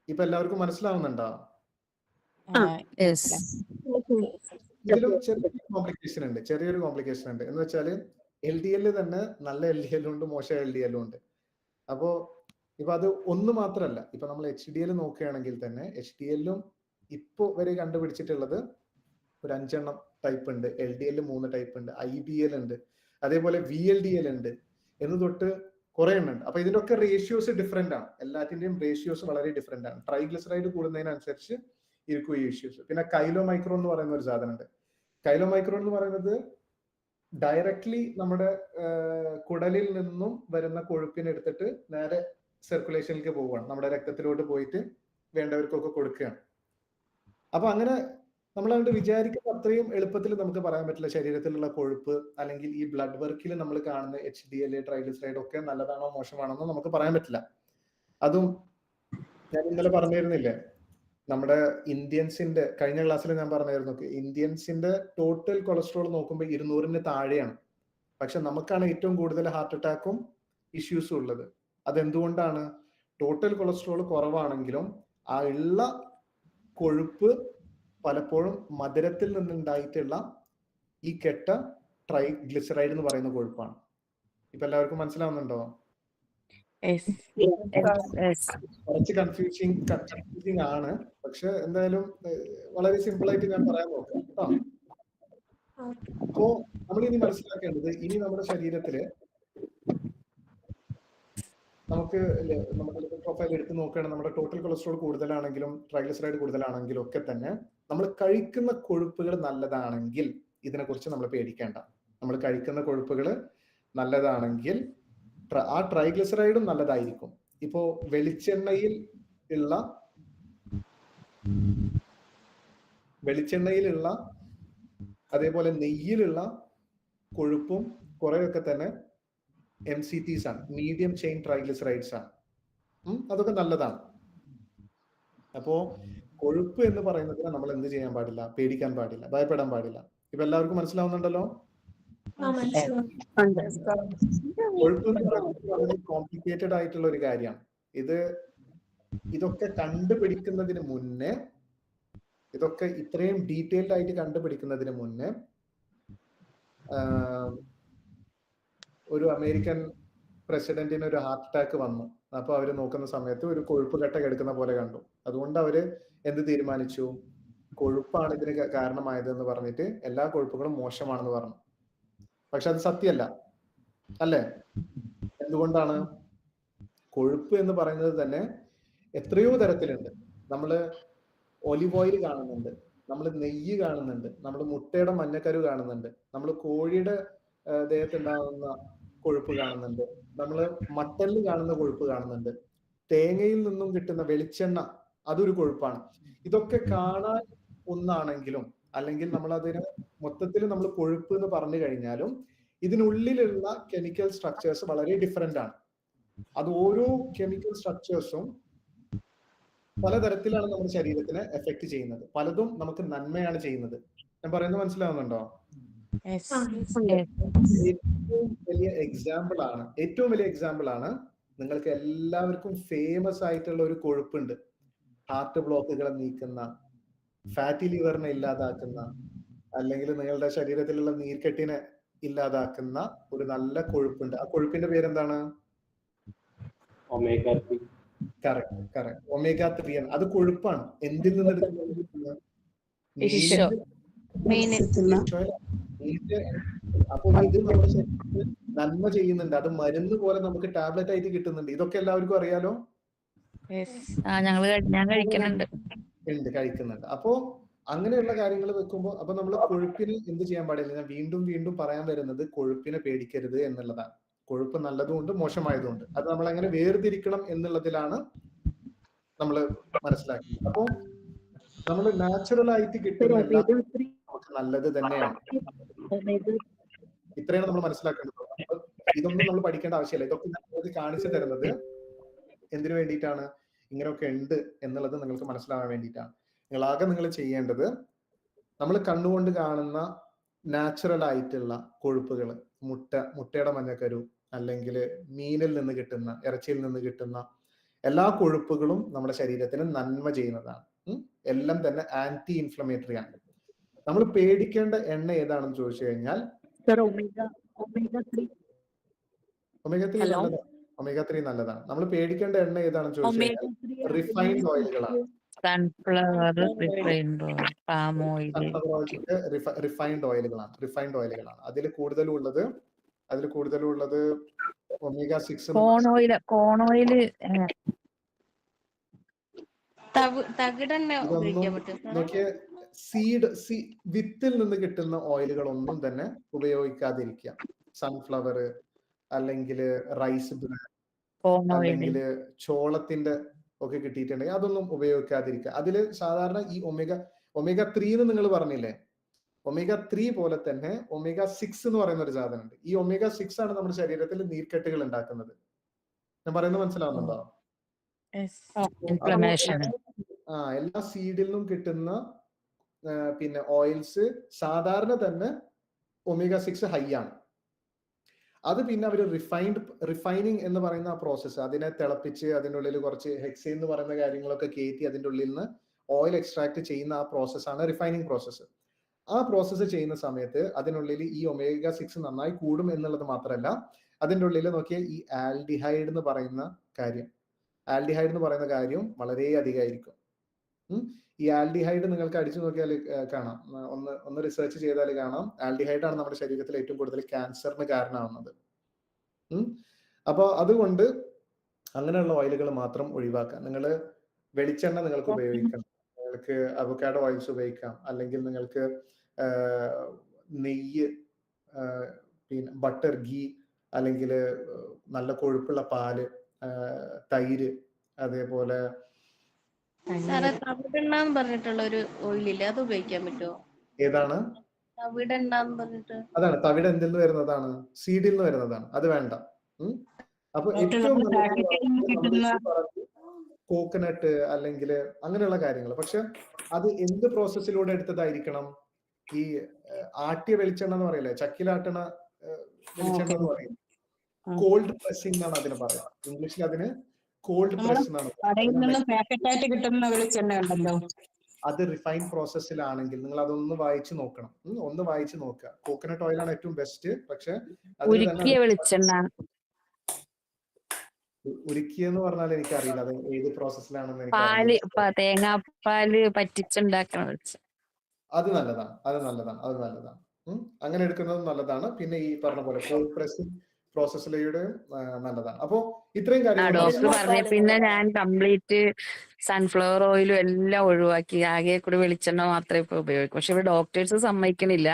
ഇപ്പൊ എല്ലാവർക്കും മനസ്സിലാവുന്നുണ്ടോ? ഇതിലും ചെറിയൊരു കോംപ്ലിക്കേഷൻ ഉണ്ട്. എന്ന് വെച്ചാല് LDL തന്നെ നല്ല LDL ഉണ്ട്, മോശം LDL ഉണ്ട്. അപ്പോ ഇപ്പൊ അത് ഒന്ന് മാത്രമല്ല. ഇപ്പൊ നമ്മൾ HDL നോക്കുകയാണെങ്കിൽ തന്നെ HDL-ഉം ഇപ്പോ വരെ കണ്ടുപിടിച്ചിട്ടുള്ളത് ഒരു 5 ടൈപ്പ് ഉണ്ട്. LDL 3 ടൈപ്പ് ഉണ്ട്, IDL ഉണ്ട്, അതേപോലെ VLDL ഉണ്ട് എന്ന് തൊട്ട് കുറെ എണ്ണുണ്ട്. അപ്പൊ ഇതിനൊക്കെ റേഷ്യോസ് ഡിഫറെന്റ് ആണ്. എല്ലാത്തിന്റെയും റേഷ്യോസ് വളരെ ഡിഫറെന്റ് ആണ്. ട്രൈഗ്ലിസറൈഡ് കൂടുന്നതിനനുസരിച്ച് ഇരിക്കും ഈ ഇഷ്യൂസ്. പിന്നെ കൈലോമൈക്രോൺ എന്ന് പറയുന്ന ഒരു സാധനം ഉണ്ട്. കൈലോമൈക്രോൺ എന്ന് പറയുന്നത് ഡയറക്ട്ലി നമ്മുടെ കുടലിൽ നിന്നും വരുന്ന കൊഴുപ്പിനെ എടുത്തിട്ട് നേരെ സർക്കുലേഷനിലേക്ക് പോവുകയാണ്, നമ്മുടെ രക്തത്തിലോട്ട് പോയിട്ട് വേണ്ടവർക്കൊക്കെ കൊടുക്കുകയാണ്. അപ്പൊ അങ്ങനെ നമ്മളതുകൊണ്ട് വിചാരിക്കുന്ന അത്രയും എളുപ്പത്തിൽ നമുക്ക് പറയാൻ പറ്റില്ല ശരീരത്തിലുള്ള കൊഴുപ്പ് അല്ലെങ്കിൽ ഈ ബ്ലഡ് വർക്കിൽ നമ്മൾ കാണുന്ന HDL ട്രൈഗ്ലിസറൈഡ് ഒക്കെ നല്ലതാണോ മോശമാണോ നമുക്ക് പറയാൻ പറ്റില്ല. അതും ഞാൻ ഇന്നലെ പറഞ്ഞിരുന്നില്ലേ, നമ്മുടെ ഇന്ത്യൻസിന്റെ കഴിഞ്ഞ ക്ലാസ്സിൽ ഞാൻ പറഞ്ഞായിരുന്നു, ഇന്ത്യൻസിന്റെ ടോട്ടൽ കൊളസ്ട്രോൾ നോക്കുമ്പോൾ 200-ന് താഴെയാണ്. പക്ഷെ നമുക്കാണ് ഏറ്റവും കൂടുതൽ ഹാർട്ട് അറ്റാക്കും ഇഷ്യൂസും ഉള്ളത്. അതെന്തുകൊണ്ടാണ്? ടോട്ടൽ കൊളസ്ട്രോൾ കുറവാണെങ്കിലും ആ ഉള്ള കൊഴുപ്പ് പലപ്പോഴും മധുരത്തിൽ നിന്നുണ്ടായിട്ടുള്ള ഈ കെട്ട ട്രൈഗ്ലിസറൈഡ് എന്ന് പറയുന്ന കൊഴുപ്പാണ്. ഇപ്പൊ എല്ലാവർക്കും മനസ്സിലാവുന്നുണ്ടോ? കുറച്ച് കൺഫ്യൂസിങ് ആണ്. പക്ഷെ എന്തായാലും വളരെ സിമ്പിൾ ആയിട്ട് ഞാൻ പറയാൻ നോക്കാം കേട്ടോ. അപ്പോ നമ്മൾ ഇനി മനസ്സിലാക്കേണ്ടത്, ഇനി നമ്മുടെ ശരീരത്തില് നമുക്ക് നമ്മുടെ പ്രൊഫൈൽ എടുത്ത് നോക്കുകയാണെങ്കിൽ നമ്മുടെ ടോട്ടൽ കൊളസ്ട്രോൾ കൂടുതലാണെങ്കിലും ട്രൈഗ്ലിസറൈഡ് കൂടുതലാണെങ്കിലും ഒക്കെ തന്നെ നമ്മൾ കഴിക്കുന്ന കൊഴുപ്പുകൾ നല്ലതാണെങ്കിൽ ഇതിനെക്കുറിച്ച് നമ്മൾ പേടിക്കേണ്ട. നമ്മൾ കഴിക്കുന്ന കൊഴുപ്പുകൾ നല്ലതാണെങ്കിൽ ആ ട്രൈഗ്ലിസറൈഡും നല്ലതായിരിക്കും. ഇപ്പോ വെളിച്ചെണ്ണയിലുള്ള അതേപോലെ നെയ്യിലുള്ള കൊഴുപ്പും കുറെയൊക്കെ തന്നെ MCTs ആണ്, മീഡിയം ചെയിൻ ട്രൈഗ്ലിസറൈഡ്സ് ആണ്. അതൊക്കെ നല്ലതാണ്. അപ്പോ കൊഴുപ്പ് എന്ന് പറയുന്നതിന് നമ്മൾ എന്ത് ചെയ്യാൻ പാടില്ല? പേടിക്കാൻ പാടില്ല, ഭയപ്പെടാൻ പാടില്ല. ഇപ്പൊ എല്ലാവർക്കും മനസ്സിലാവുന്നുണ്ടല്ലോ? കൊഴുപ്പ് എന്ന് പറയുന്നത് വളരെ കോംപ്ലിക്കേറ്റഡ് ആയിട്ടുള്ള ഒരു കാര്യമാണ്. ഇതൊക്കെ കണ്ടുപിടിക്കുന്നതിന് മുന്നേ, ഇതൊക്കെ ഇത്രയും ഡീറ്റെയിൽഡ് ആയിട്ട് കണ്ടുപിടിക്കുന്നതിന് മുന്നേ ഒരു അമേരിക്കൻ പ്രസിഡന്റിന് ഒരു ഹാർട്ട് അറ്റാക്ക് വന്നു. അപ്പൊ അവര് നോക്കുന്ന സമയത്ത് ഒരു കൊഴുപ്പ് കട്ട കിടക്കുന്ന പോലെ കണ്ടു. അതുകൊണ്ട് അവര് എന്ത് തീരുമാനിച്ചു? കൊഴുപ്പാണ് ഇതിന് കാരണമായത് എന്ന് പറഞ്ഞിട്ട് എല്ലാ കൊഴുപ്പുകളും മോശമാണെന്ന് പറഞ്ഞു. പക്ഷെ അത് സത്യമല്ല, അല്ലേ? എന്തുകൊണ്ടാണ്? കൊഴുപ്പ് എന്ന് പറയുന്നത് തന്നെ എത്രയോ തരത്തിലുണ്ട്. നമ്മള് ഒലിവ് ഓയിൽ കാണുന്നുണ്ട്, നമ്മൾ നെയ്യ് കാണുന്നുണ്ട്, നമ്മൾ മുട്ടയുടെ മഞ്ഞക്കരു കാണുന്നുണ്ട്, നമ്മൾ കോഴിയുടെ ദേഹത്തുണ്ടാകുന്ന കൊഴുപ്പ് കാണുന്നുണ്ട്, നമ്മൾ മട്ടനിൽ കാണുന്ന കൊഴുപ്പ് കാണുന്നുണ്ട്, തേങ്ങയിൽ നിന്നും കിട്ടുന്ന വെളിച്ചെണ്ണ അതൊരു കൊഴുപ്പാണ്. ഇതൊക്കെ കാണാൻ ഒന്നാണെങ്കിലും അല്ലെങ്കിൽ നമ്മൾ അതിന് മൊത്തത്തിൽ നമ്മൾ കൊഴുപ്പ് എന്ന് പറഞ്ഞു കഴിഞ്ഞാലും ഇതിനുള്ളിലുള്ള കെമിക്കൽ സ്ട്രക്ചേഴ്സ് വളരെ ഡിഫറെന്റ് ആണ്. അത് ഓരോ കെമിക്കൽ സ്ട്രക്ചേഴ്സും പലതരത്തിലാണ് നമ്മുടെ ശരീരത്തിനെ എഫക്ട് ചെയ്യുന്നത്. പലതും നമുക്ക് നന്മയാണ് ചെയ്യുന്നത്. ഞാൻ പറയുന്നത് മനസ്സിലാവുന്നുണ്ടോ? ഏറ്റവും വലിയ എക്സാമ്പിൾ ആണ് നിങ്ങൾക്ക് എല്ലാവർക്കും ഫേമസ് ആയിട്ടുള്ള ഒരു കൊഴുപ്പുണ്ട്, ഹാർട്ട് ബ്ലോക്കുകളെ നീക്കുന്ന, ഫാറ്റി ലിവറിനെ ഇല്ലാതാക്കുന്ന, അല്ലെങ്കിൽ നിങ്ങളുടെ ശരീരത്തിലുള്ള നീർക്കെട്ടിനെ ഇല്ലാതാക്കുന്ന ഒരു നല്ല കൊഴുപ്പുണ്ട്. ആ കൊഴുപ്പിന്റെ പേരെന്താണ്? കറക്റ്റ്, ഒമേഗ 3 ആണ്. അത് കൊഴുപ്പാണ്. എന്തിൽ നിന്ന് എടുക്കുന്നത്? അപ്പൊ ഇത് നമ്മുടെ ശരീരത്തിൽ നന്മ ചെയ്യുന്നുണ്ട്. അത് മരുന്ന് പോലെ നമുക്ക് ടാബ്ലറ്റ് ആയിട്ട് കിട്ടുന്നുണ്ട്. ഇതൊക്കെ എല്ലാവർക്കും അറിയാലോ? ഞാൻ കഴിക്കുന്നുണ്ട്. അപ്പോ അങ്ങനെയുള്ള കാര്യങ്ങൾ വെക്കുമ്പോൾ അപ്പൊ നമ്മൾ കൊഴുപ്പിന് എന്ത് ചെയ്യാൻ പാടില്ല? ഞാൻ വീണ്ടും വീണ്ടും പറയാൻ വരുന്നത് കൊഴുപ്പിനെ പേടിക്കരുത് എന്നുള്ളതാണ്. കൊഴുപ്പ് നല്ലതുകൊണ്ട് മോശമായതുകൊണ്ട് അത് നമ്മൾ എങ്ങനെ വേർതിരിക്കണം എന്നുള്ളതിലാണ് നമ്മൾ മനസ്സിലാക്കുന്നത്. അപ്പോൾ നമ്മൾ നാച്ചുറൽ ആയിട്ട് കിട്ടുന്ന എല്ലാം നമുക്ക് നല്ലത് തന്നെയാണ്. ഇത്രയാണ് നമ്മൾ മനസ്സിലാക്കേണ്ടത്. അപ്പൊ ഇതൊന്നും നമ്മൾ പഠിക്കേണ്ട ആവശ്യമില്ല. ഇതൊക്കെ നിങ്ങൾക്ക് കാണിച്ചു തരുന്നത് എന്തിനു വേണ്ടിയിട്ടാണ്? ഇങ്ങനെയൊക്കെ ഉണ്ട് എന്നുള്ളത് നിങ്ങൾക്ക് മനസ്സിലാവാൻ വേണ്ടിയിട്ടാണ്. നിങ്ങൾ ചെയ്യേണ്ടത് നമ്മൾ കണ്ണുകൊണ്ട് കാണുന്ന നാച്ചുറൽ ആയിട്ടുള്ള കൊഴുപ്പുകൾ, മുട്ടയുടെ മഞ്ഞക്കരു, അല്ലെങ്കിൽ മീനിൽ നിന്ന് കിട്ടുന്ന, ഇറച്ചിയിൽ നിന്ന് കിട്ടുന്ന എല്ലാ കൊഴുപ്പുകളും നമ്മുടെ ശരീരത്തിന് നന്മ ചെയ്യുന്നതാണ്. എല്ലാം തന്നെ ആന്റി ഇൻഫ്ലമേറ്ററി ആണ്. നമ്മൾ പേടിക്കേണ്ട എണ്ണ ഏതാണെന്ന് ചോദിച്ചു കഴിഞ്ഞാൽ ഒമേഗ 3 നല്ലതാണ്. നമ്മൾ പേടിക്കേണ്ട എണ്ണ ഏതാണെന്ന് ചോദിച്ചു കഴിഞ്ഞാൽ റിഫൈൻഡ് ഓയിലുകളാണ്. സൺഫ്ലവർ, റിഫൈൻഡ് ഓയിലുകളാണ്. അതിൽ കൂടുതലുള്ളത് ഒമേഗ 6. കോൺ ഓയില് നോക്കിയ വിത്തിൽ നിന്ന് കിട്ടുന്ന ഓയിലുകളൊന്നും തന്നെ ഉപയോഗിക്കാതിരിക്കുക. സൺഫ്ലവർ അല്ലെങ്കിൽ റൈസ് ബ്രാൻ അല്ലെങ്കിൽ ചോളത്തിന്റെ ഒക്കെ കിട്ടിയിട്ടുണ്ടെങ്കിൽ അതൊന്നും ഉപയോഗിക്കാതിരിക്കുക. അതിൽ സാധാരണ ഈ ഒമേഗ 3 എന്ന് നിങ്ങൾ പറഞ്ഞില്ലേ, ഒമേഗ 3 പോലെ തന്നെ ഒമേഗ 6 എന്ന് പറയുന്ന ഒരു സാധനമുണ്ട്. ഈ ഒമേഗ 6 ആണ് നമ്മുടെ ശരീരത്തിൽ നീർക്കെട്ടുകൾ ഉണ്ടാക്കുന്നത്. ഞാൻ പറയുന്നത് മനസ്സിലാവുന്നുണ്ടോ? എല്ലാ സീഡിൽ നിന്നും കിട്ടുന്ന പിന്നെ ഓയിൽസ് സാധാരണ തന്നെ ഒമേഗ 6 ഹൈ ആണ്. അത് പിന്നെ അവർ റിഫൈനിങ് എന്ന് പറയുന്ന ആ പ്രോസസ്സ്, അതിനെ തിളപ്പിച്ച് അതിൻ്റെ ഉള്ളിൽ കുറച്ച് ഹെക്സെയിൻ എന്ന് പറയുന്ന കാര്യങ്ങളൊക്കെ കയറ്റി അതിൻ്റെ ഉള്ളിൽ നിന്ന് ഓയിൽ എക്സ്ട്രാക്ട് ചെയ്യുന്ന ആ പ്രോസസ്സാണ് റിഫൈനിങ് പ്രോസസ്സ്. ആ പ്രോസസ്സ് ചെയ്യുന്ന സമയത്ത് അതിനുള്ളിൽ ഈ ഒമേഗ 6 നന്നായി കൂടും എന്നുള്ളത് മാത്രമല്ല, അതിൻ്റെ ഉള്ളിൽ നോക്കിയാൽ ഈ ആൽഡിഹൈഡ് എന്ന് പറയുന്ന കാര്യം വളരെ അധികമായിരിക്കും. ഈ ആൽഡിഹൈഡ് നിങ്ങൾക്ക് അടിച്ചു നോക്കിയാൽ കാണാം, ഒന്ന് റിസർച്ച് ചെയ്താൽ കാണാം, ആൽഡിഹൈഡ് ആണ് നമ്മുടെ ശരീരത്തിൽ ഏറ്റവും കൂടുതൽ ക്യാൻസറിന് കാരണമാവുന്നത്. അപ്പോൾ അതുകൊണ്ട് അങ്ങനെയുള്ള ഓയിലുകൾ മാത്രം ഒഴിവാക്കാം. നിങ്ങൾ വെളിച്ചെണ്ണ നിങ്ങൾക്ക് ഉപയോഗിക്കണം, നിങ്ങൾക്ക് അവക്കാഡോ ഓയിൽസ് ഉപയോഗിക്കാം, അല്ലെങ്കിൽ നിങ്ങൾക്ക് നെയ്യ്, പിന്നെ ബട്ടർ, ഗീ, അല്ലെങ്കിൽ നല്ല കൊഴുപ്പുള്ള പാല്, തൈര്, അതേപോലെ പറഞ്ഞിട്ടുള്ള ഒരു ഓയിലില്ലേ, അത് ഉപയോഗിക്കാൻ പറ്റുമോ? ഏതാണ്? അതാണ് തവിട്. എന്തിൽ നിന്ന് വരുന്നതാണ്? സീഡിൽ നിന്ന് വരുന്നതാണ്. അത് വേണ്ട. അപ്പൊ ഏറ്റവും കോക്കനട്ട് അല്ലെങ്കിൽ അങ്ങനെയുള്ള കാര്യങ്ങൾ. പക്ഷെ അത് എന്ത് പ്രോസസ്സിലൂടെ എടുത്തതായിരിക്കണം? ഈ ആട്ടിയ വെളിച്ചെണ്ണ എന്ന് പറയില്ലേ, ചക്കിലാട്ടണ വെളിച്ചെണ്ണ എന്ന് പറയും. കോൾഡ് പ്രസ്സിംഗ് എന്നാണ് അതിന് പറയാം. ഇംഗ്ലീഷിൽ അതിന് കോൾഡ് പ്രസ് എന്നാണ്. അത് റിഫൈൻ പ്രോസസ്സിലാണെങ്കിൽ നിങ്ങൾ അതൊന്ന് വായിച്ചു നോക്കണം. ഒന്ന് വായിച്ചു നോക്കുക. കോക്കനട്ട് ഓയിലാണ് ഏറ്റവും ബെസ്റ്റ്. പക്ഷെ ഉരുക്കിയെന്ന് പറഞ്ഞാൽ എനിക്കറിയില്ല അത് ഏത് പ്രോസസ്സിലാണെന്ന്. തേങ്ങാപ്പാല് പറ്റിച്ചുണ്ടാക്കണം. അത് നല്ലതാണ്. അങ്ങനെ എടുക്കുന്നത് നല്ലതാണ്. പിന്നെ ഈ പറഞ്ഞ പോലെ കോൾഡ് പ്രസ്സിംഗ് പ്രോസസ്സിലൂടെ നല്ലതാണ്. അപ്പൊ ഇത്രയും കാര്യങ്ങൾ ഡോക്ടർ പറഞ്ഞ പിന്നെ ഞാൻ കംപ്ലീറ്റ് സൺഫ്ലവർ ഓയിലും എല്ലാം ഒഴിവാക്കി. ആകെ കൂടി വെളിച്ചെണ്ണ മാത്രമേ ഇപ്പൊ ഉപയോഗിക്കൂ. പക്ഷെ ഇവിടെ ഡോക്ടേഴ്സ് സമ്മതിക്കണില്ല,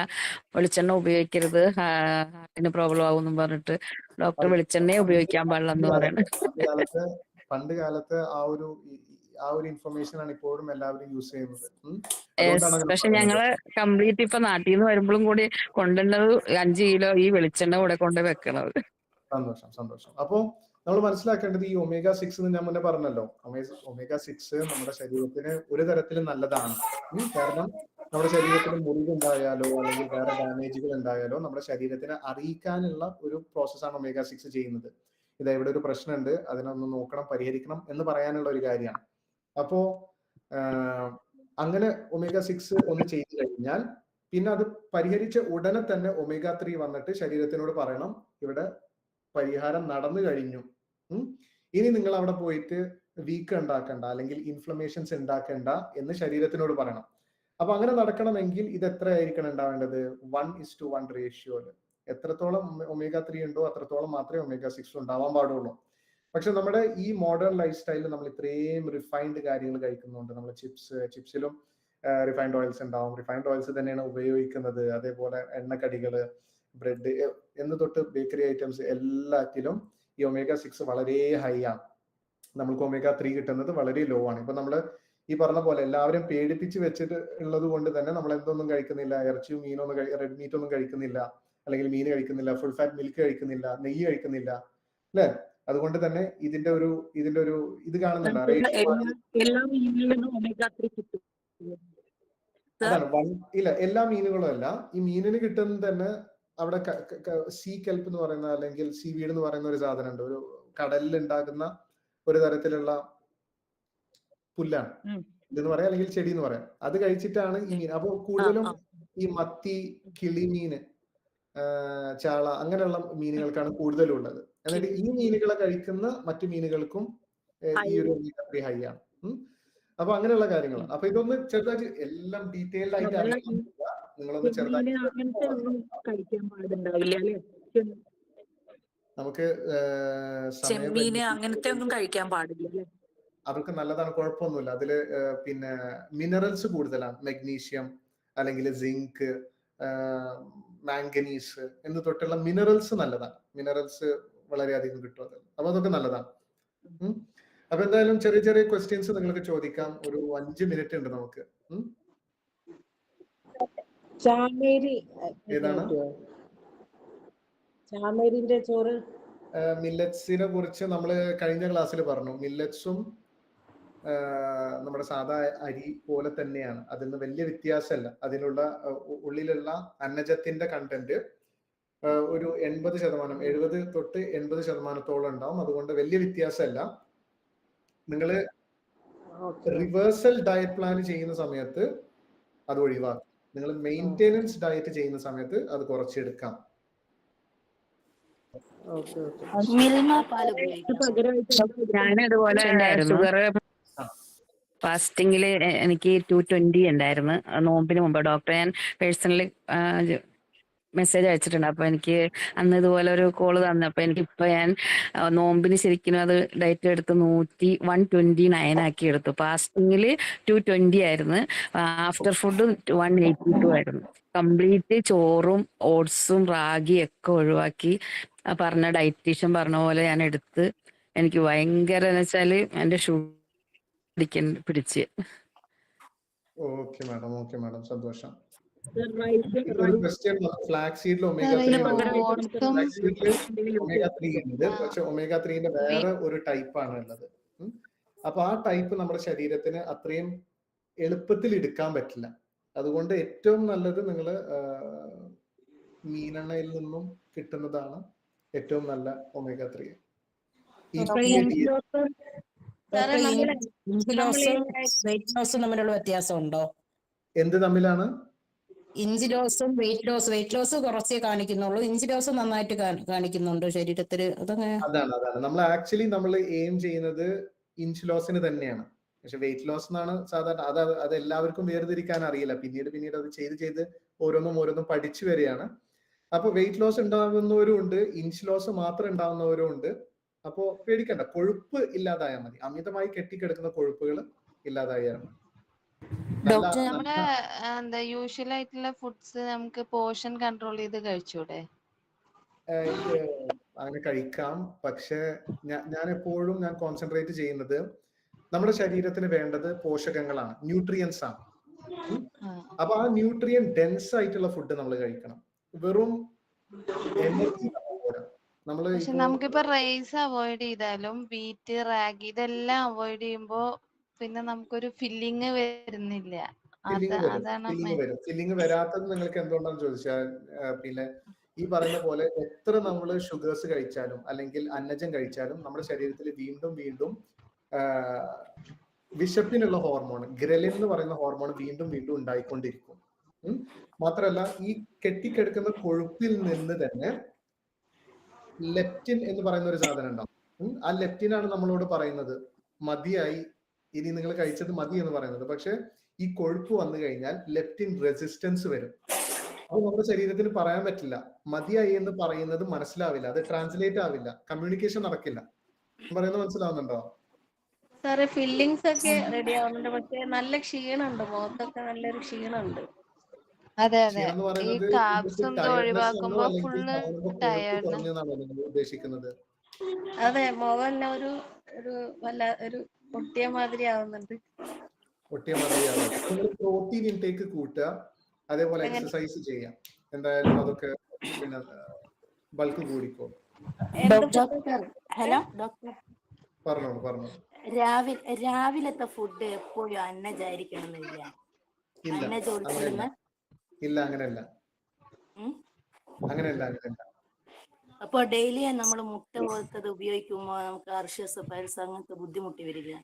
വെളിച്ചെണ്ണ ഉപയോഗിക്കരുത്, ഹാർട്ടിന് പ്രോബ്ലം ആവും പറഞ്ഞിട്ട് ഡോക്ടർ വെളിച്ചെണ്ണയെ ഉപയോഗിക്കാൻ പാടില്ല എന്ന് പറയുന്നത്. പണ്ട് കാലത്ത് ആ ഒരു ഇൻഫർമേഷൻ ആണ് ഇപ്പോഴും എല്ലാവരും യൂസ് ചെയ്യുന്നത്. പക്ഷെ ഞങ്ങള് കംപ്ലീറ്റ് ഇപ്പൊ നാട്ടിൽ നിന്ന് വരുമ്പോഴും കൂടി കൊണ്ടുവന്നത് 5 കിലോ ഈ വെളിച്ചെണ്ണ കൂടെ കൊണ്ട് വെക്കണത്. സന്തോഷം. അപ്പൊ നമ്മൾ മനസ്സിലാക്കേണ്ടത് ഈ ഒമേഗ 6 ഞാൻ മുന്നേ പറഞ്ഞല്ലോ, ഒമേഗ 6 നമ്മുടെ ശരീരത്തിന് ഒരു തരത്തിലും നല്ലതാണ്. കാരണം നമ്മുടെ ശരീരത്തിന് മുറിവുണ്ടായാലോ അല്ലെങ്കിൽ വേറെ ഡാമേജുകൾ ഉണ്ടായാലോ നമ്മുടെ ശരീരത്തിനെ അറിയിക്കാനുള്ള ഒരു പ്രോസസ്സാണ് ഒമേഗ 6 ചെയ്യുന്നത്. ഇത് ഇവിടെ ഒരു പ്രശ്നമുണ്ട്, അതിനൊന്ന് നോക്കണം, പരിഹരിക്കണം എന്ന് പറയാനുള്ള ഒരു കാര്യമാണ്. അപ്പോ അങ്ങനെ ഒമേഗ 6 ഒന്ന് ചെയ്തു കഴിഞ്ഞാൽ പിന്നെ അത് പരിഹരിച്ച ഉടനെ തന്നെ ഒമേഗ 3 വന്നിട്ട് ശരീരത്തിനോട് പറയണം, ഇവിടെ പരിഹാരം നടന്നു കഴിഞ്ഞു, ഇനി നിങ്ങൾ അവിടെ പോയിട്ട് വീക്ക് ഉണ്ടാക്കണ്ട അല്ലെങ്കിൽ ഇൻഫ്ലമേഷൻസ് ഉണ്ടാക്കണ്ട എന്ന് ശരീരത്തിനോട് പറയണം. അപ്പൊ അങ്ങനെ നടക്കണമെങ്കിൽ ഇത് എത്ര ആയിരിക്കണം ഉണ്ടാവേണ്ടത്? 1:1 റേഷ്യോയില്. എത്രത്തോളം ഒമേഗ 3 ഉണ്ടോ അത്രത്തോളം മാത്രമേ ഒമേഗ 6 ഉണ്ടാവാൻ പാടുള്ളൂ. പക്ഷെ നമ്മുടെ ഈ മോഡേൺ ലൈഫ് സ്റ്റൈലിൽ നമ്മൾ ഇത്രയും റിഫൈൻഡ് കാര്യങ്ങൾ കഴിക്കുന്നുണ്ട്. നമ്മൾ ചിപ്സിലും റിഫൈൻഡ് ഓയിൽസ് ഉണ്ടാവും. റിഫൈൻഡ് ഓയിൽസ് തന്നെയാണ് ഉപയോഗിക്കുന്നത്. അതേപോലെ എണ്ണക്കടികള്, ബ്രെഡ് എന്ന് തൊട്ട് ബേക്കറി ഐറ്റംസ് എല്ലാറ്റിലും ഈ omega-6 വളരെ ഹൈ ആണ്. നമുക്ക് omega-3 കിട്ടുന്നത് വളരെ ലോ ആണ്. ഇപ്പൊ നമ്മള് ഈ പറഞ്ഞ പോലെ എല്ലാവരും പേടിപ്പിച്ച് വെച്ചിട്ട് ഉള്ളത് കൊണ്ട് തന്നെ നമ്മൾ എന്തൊന്നും കഴിക്കുന്നില്ല, ഇറച്ചിയും മീനൊന്നും റെഡ് മീറ്റ് ഒന്നും കഴിക്കുന്നില്ല, അല്ലെങ്കിൽ മീൻ കഴിക്കുന്നില്ല, ഫുൾ ഫാറ്റ് മിൽക്ക് കഴിക്കുന്നില്ല, നെയ്യ് കഴിക്കുന്നില്ല, അല്ലെ? അതുകൊണ്ട് തന്നെ ഇതിന്റെ ഒരു ഇത് കാണുന്നുണ്ട്. എല്ലാ മീനിൽ നിന്നും omega-3 കിട്ടും. അതാണ് ഇല്ല, എല്ലാ മീനുകളും അല്ല. ഈ മീനിന് കിട്ടുന്നത് തന്നെ അവിടെ സീ കെൽപ്പ് എന്ന് പറയുന്ന, അല്ലെങ്കിൽ സീ വീഡ് എന്ന് പറയുന്ന ഒരു സാധനം ഉണ്ട്. ഒരു കടലിൽ ഉണ്ടാകുന്ന ഒരു തരത്തിലുള്ള പുല്ലാണ് ഇതെന്ന് പറയാം, അല്ലെങ്കിൽ ചെടി എന്ന് പറയാം. അത് കഴിച്ചിട്ടാണ് ഈ മീൻ. അപ്പൊ കൂടുതലും ഈ മത്തി, കിളിമീന്, ചാള അങ്ങനെയുള്ള മീനുകൾക്കാണ് കൂടുതലും ഉള്ളത്. എന്നിട്ട് ഈ മീനുകളെ കഴിക്കുന്ന മറ്റു മീനുകൾക്കും ഈ ഒരു omega-3 ഹൈ ആണ്. അപ്പൊ അങ്ങനെയുള്ള കാര്യങ്ങളാണ്. അപ്പൊ ഇതൊന്ന് ചെറുതായിട്ട് എല്ലാം ഡീറ്റെയിൽഡ് ആയിട്ട് അറിയാം. നിങ്ങളൊന്ന് ചെറുതായിട്ട് കഴിക്കാൻ പാടുണ്ടാവില്ല അല്ലെ? നമുക്ക് ചെമ്മീന് അങ്ങനത്തെ ഒന്നും കഴിക്കാൻ പാടില്ല അല്ലെ? അതൊക്കെ നല്ലതാണ്, കുഴപ്പമൊന്നുമില്ല. അതില് പിന്നെ മിനറൽസ് കൂടുതലാണ്. മെഗ്നീഷ്യം, അല്ലെങ്കിൽ സിങ്ക്, മാംഗനീസ് എന്ന് തൊട്ടുള്ള മിനറൽസ് നല്ലതാണ്. മിനറൽസ് വളരെയധികം കിട്ടും അത്. അപ്പൊ അതൊക്കെ നല്ലതാണ്. അപ്പൊ എന്തായാലും ചെറിയ ചെറിയ ക്വസ്റ്റ്യൻസ് നിങ്ങൾക്ക് ചോദിക്കാം. ഒരു 5 മിനിറ്റ് ഉണ്ട് നമുക്ക്. ഏതാണ് ചാമേരിന്റെ ചോറ്? മില്ലറ്റ്സിനെ കുറിച്ച് നമ്മൾ കഴിഞ്ഞ ക്ലാസ്സിൽ പറഞ്ഞു. മില്ലറ്റ്സും നമ്മുടെ സാധാ അരി പോലെ തന്നെയാണ്. അതിൽ നിന്ന് വലിയ വ്യത്യാസമല്ല. അതിനുള്ള ഉള്ളിലുള്ള അന്നജത്തിന്റെ കണ്ടന്റ് ഒരു 80%, 70 തൊട്ട് 80% ഉണ്ടാവും. അതുകൊണ്ട് വലിയ വ്യത്യാസമല്ല. നിങ്ങൾ റിവേഴ്സൽ ഡയറ്റ് പ്ലാൻ ചെയ്യുന്ന സമയത്ത് അത് ഒഴിവാക്കും. നിങ്ങൾ മെയിൻ്റെനൻസ് ഡയറ്റ് ചെയ്യുന്ന സമയത്ത് അത് കുറച്ചെടുക്കാം. ഞാനതുപോലെ ഷുഗർ ഫാസ്റ്റിംഗില് എനിക്ക് 220 ഉണ്ടായിരുന്നു നോമ്പിന് മുമ്പ്. ഡോക്ടറെ ഞാൻ പേഴ്സണലി മെസ്സേജ് അയച്ചിട്ടുണ്ട്. അപ്പൊ എനിക്ക് അന്ന് ഇതുപോലെ ഒരു കോള് തന്നപ്പോ എനിക്കിപ്പോ ഞാൻ നോമ്പിന് ശരിക്കും അത് ഡയറ്റ് എടുത്ത് 129 ആക്കി എടുത്തു. ഫാസ്റ്റിംഗില് 220 ആയിരുന്നു. ആഫ്റ്റർ ഫുഡ് 182 ആയിരുന്നു. കംപ്ലീറ്റ് ചോറും ഓട്സും റാഗിയും ഒക്കെ ഒഴിവാക്കി പറഞ്ഞ ഡയറ്റീഷ്യൻ പറഞ്ഞ പോലെ ഞാൻ എടുത്ത്. എനിക്ക് ഭയങ്കര എന്ന് വെച്ചാല് എന്റെ പിടിച്ച്. ഓക്കെ മാഡം, സന്തോഷം. ഫ്ലാക്സ് സീഡിൽ omega-3 ഉണ്ട്. പക്ഷെ omega-3ന്റെ വേറെ ഒരു ടൈപ്പാണ് ഉള്ളത്. അപ്പൊ ആ ടൈപ്പ് നമ്മുടെ ശരീരത്തിന് അത്രയും എളുപ്പത്തിൽ എടുക്കാൻ പറ്റില്ല. അതുകൊണ്ട് ഏറ്റവും നല്ലത് നിങ്ങൾ മീനെണ്ണയിൽ നിന്നും കിട്ടുന്നതാണ് ഏറ്റവും നല്ല omega-3. തമ്മിലുള്ള വ്യത്യാസം ഉണ്ടോ? എന്ത് തമ്മിലാണ്? ഇഞ്ചി ലോസും വെയിറ്റ് ലോസ്. വെയിറ്റ് ലോസ് കുറച്ചേ കാണിക്കുന്നുള്ളൂ, ഇഞ്ചി ലോസ് നന്നായിട്ട് കാണിക്കുന്നുണ്ട് ശരീരത്തിൽ. അതാണ് നമ്മൾ ആക്ച്വലി നമ്മൾ എയിം ചെയ്യുന്നത് ഇഞ്ച് ലോസിന് തന്നെയാണ്. പക്ഷെ വെയിറ്റ് ലോസ് എന്നാണ് സാധാരണ. അത് എല്ലാവർക്കും വേർതിരിക്കാൻ അറിയില്ല. പിന്നീട് അത് ചെയ്ത് ഓരോന്നും പഠിച്ചു വരികയാണ്. അപ്പൊ വെയിറ്റ് ലോസ് ഉണ്ടാകുന്നവരും ഉണ്ട്, ഇഞ്ച് ലോസ് മാത്രം ഉണ്ടാകുന്നവരും ഉണ്ട്. അപ്പോ പേടിക്കണ്ട, കൊഴുപ്പ് ഇല്ലാതായാൽ മതി. അമിതമായി കെട്ടിക്കിടക്കുന്ന കൊഴുപ്പുകൾ ഇല്ലാതായാൽ മതി. നമ്മുടെ എന്താ യൂഷ്വൽ ആയിട്ടുള്ള ഫുഡ്സ് നമുക്ക് പോർഷൻ കൺട്രോൾ ചെയ്ത് കഴിച്ചൂടെ? അങ്ങനെ കഴിക്കാം. പക്ഷെ ഞാൻ എപ്പോഴും കോൺസെൻട്രേറ്റ് ചെയ്യുന്നത് നമ്മുടെ ശരീരത്തിന് വേണ്ടത് പോഷകങ്ങളാണ്, ന്യൂട്രിയൻസ് ആണ്. അപ്പൊ ആ ന്യൂട്രിയൻ ഡെൻസ് ആയിട്ടുള്ള ഫുഡ് നമ്മൾ കഴിക്കണം. വെറും എനർജി പക്ഷെ നമുക്കിപ്പോ റൈസ് അവോയ്ഡ് ചെയ്താലും വീറ്റ്, റാഗി ഇതെല്ലാം അവോയ്ഡ് ചെയ്യുമ്പോ പിന്നെ നമുക്കൊരു ഫില്ലിങ് വരുന്നില്ല. ഫില്ലിങ് വരാത്തത് നിങ്ങൾക്ക് എന്തുകൊണ്ടാന്ന് ചോദിച്ചാൽ, പിന്നെ ഈ പറയുന്ന പോലെ എത്ര നമ്മൾ ഷുഗേഴ്സ് കഴിച്ചാലും അല്ലെങ്കിൽ അന്നജം കഴിച്ചാലും നമ്മുടെ ശരീരത്തിൽ വീണ്ടും വിശപ്പിനുള്ള ഹോർമോൺ ഗ്രലിൻ എന്ന് പറയുന്ന ഹോർമോൺ വീണ്ടും ഉണ്ടായിക്കൊണ്ടിരിക്കും. മാത്രമല്ല ഈ കെട്ടിക്കെടുക്കുന്ന കൊഴുപ്പിൽ നിന്ന് തന്നെ ലെപ്റ്റിൻ എന്ന് പറയുന്ന ഒരു സാധനം ഉണ്ടാവും. ആ ലെപ്റ്റിനാണ് നമ്മളോട് പറയുന്നത് മതിയായി, ഇനി നിങ്ങൾ കഴിച്ചത് മതി എന്ന് പറയുന്നത്. പക്ഷെ ഈ കൊഴുപ്പ് വന്നു കഴിഞ്ഞാൽ ലെപ്റ്റിൻ റെസിസ്റ്റൻസ് വരും. അത് നമ്മുടെ ശരീരത്തിന് പറയാൻ പറ്റില്ല. മതിയായി എന്ന് പറയുന്നത് മനസ്സിലാവില്ല, അത് ട്രാൻസ്ലേറ്റ് ആവില്ല, കമ്മ്യൂണിക്കേഷൻ നടക്കില്ല. പറയുന്നത് മനസ്സിലാവുന്നുണ്ടോ? സാറേ ഫില്ലിങ്സ് ഒക്കെ റെഡി ആവുന്നുണ്ട്, പക്ഷെ നല്ല ക്ഷീണമുണ്ട്, മുഖത്തൊക്കെ നല്ലൊരു ക്ഷീണമുണ്ട്. അതെ ക്ഷീണം എന്ന് ഈ പറയുന്നത് കാപ്സ് നിങ്ങൾക്ക് എന്തോ ടയർഡ്നെസ് ആണോ ഒഴിവാക്കുമ്പോ അല്ലെങ്കിൽ ഫുള്ള് കാണുമ്പോൾ കൊഴുപ്പ് ടയേർഡ്നെസ്. കുറഞ്ഞതാണോ നിങ്ങൾ ഉദ്ദേശിക്കുന്നത്? അതെ, മുഖമെല്ലാം ഒരു ഒരു പൊട്ടിയ മാതിരി ആവുന്നുണ്ട്. ഒട്ടിയ മാതിരിയാവും. നിങ്ങൾ പ്രോട്ടീൻ ഇൻടേക്ക് കൂട്ടുക, അതേപോലെ എങ്ങനെ എക്സസൈസ് ചെയ്യാം. എന്തായാലും അതൊക്കെ പിന്നെ ബൾക്ക് കൂടിക്കോ. എന്ത് ഡോക്ടർ, ഹലോ ഡോക്ടർ, പറഞ്ഞോളൂ. രാവിലത്തെ ഫുഡ് എപ്പോഴും അന്നജായിരിക്കണമെന്നില്ല. ഇല്ല, അന്നജ അങ്ങനെയല്ല. ഉൾപ്പെടുന്ന ഇല്ല, അങ്ങനെയല്ല. അപ്പൊ ഡെയിലി നമ്മൾ മുട്ട പോലത്തത് ഉപയോഗിക്കുമ്പോൾ നമുക്ക് അർഷ്യസ് പൈൽസ് അങ്ങനത്തെ ബുദ്ധിമുട്ടി വരില്ല?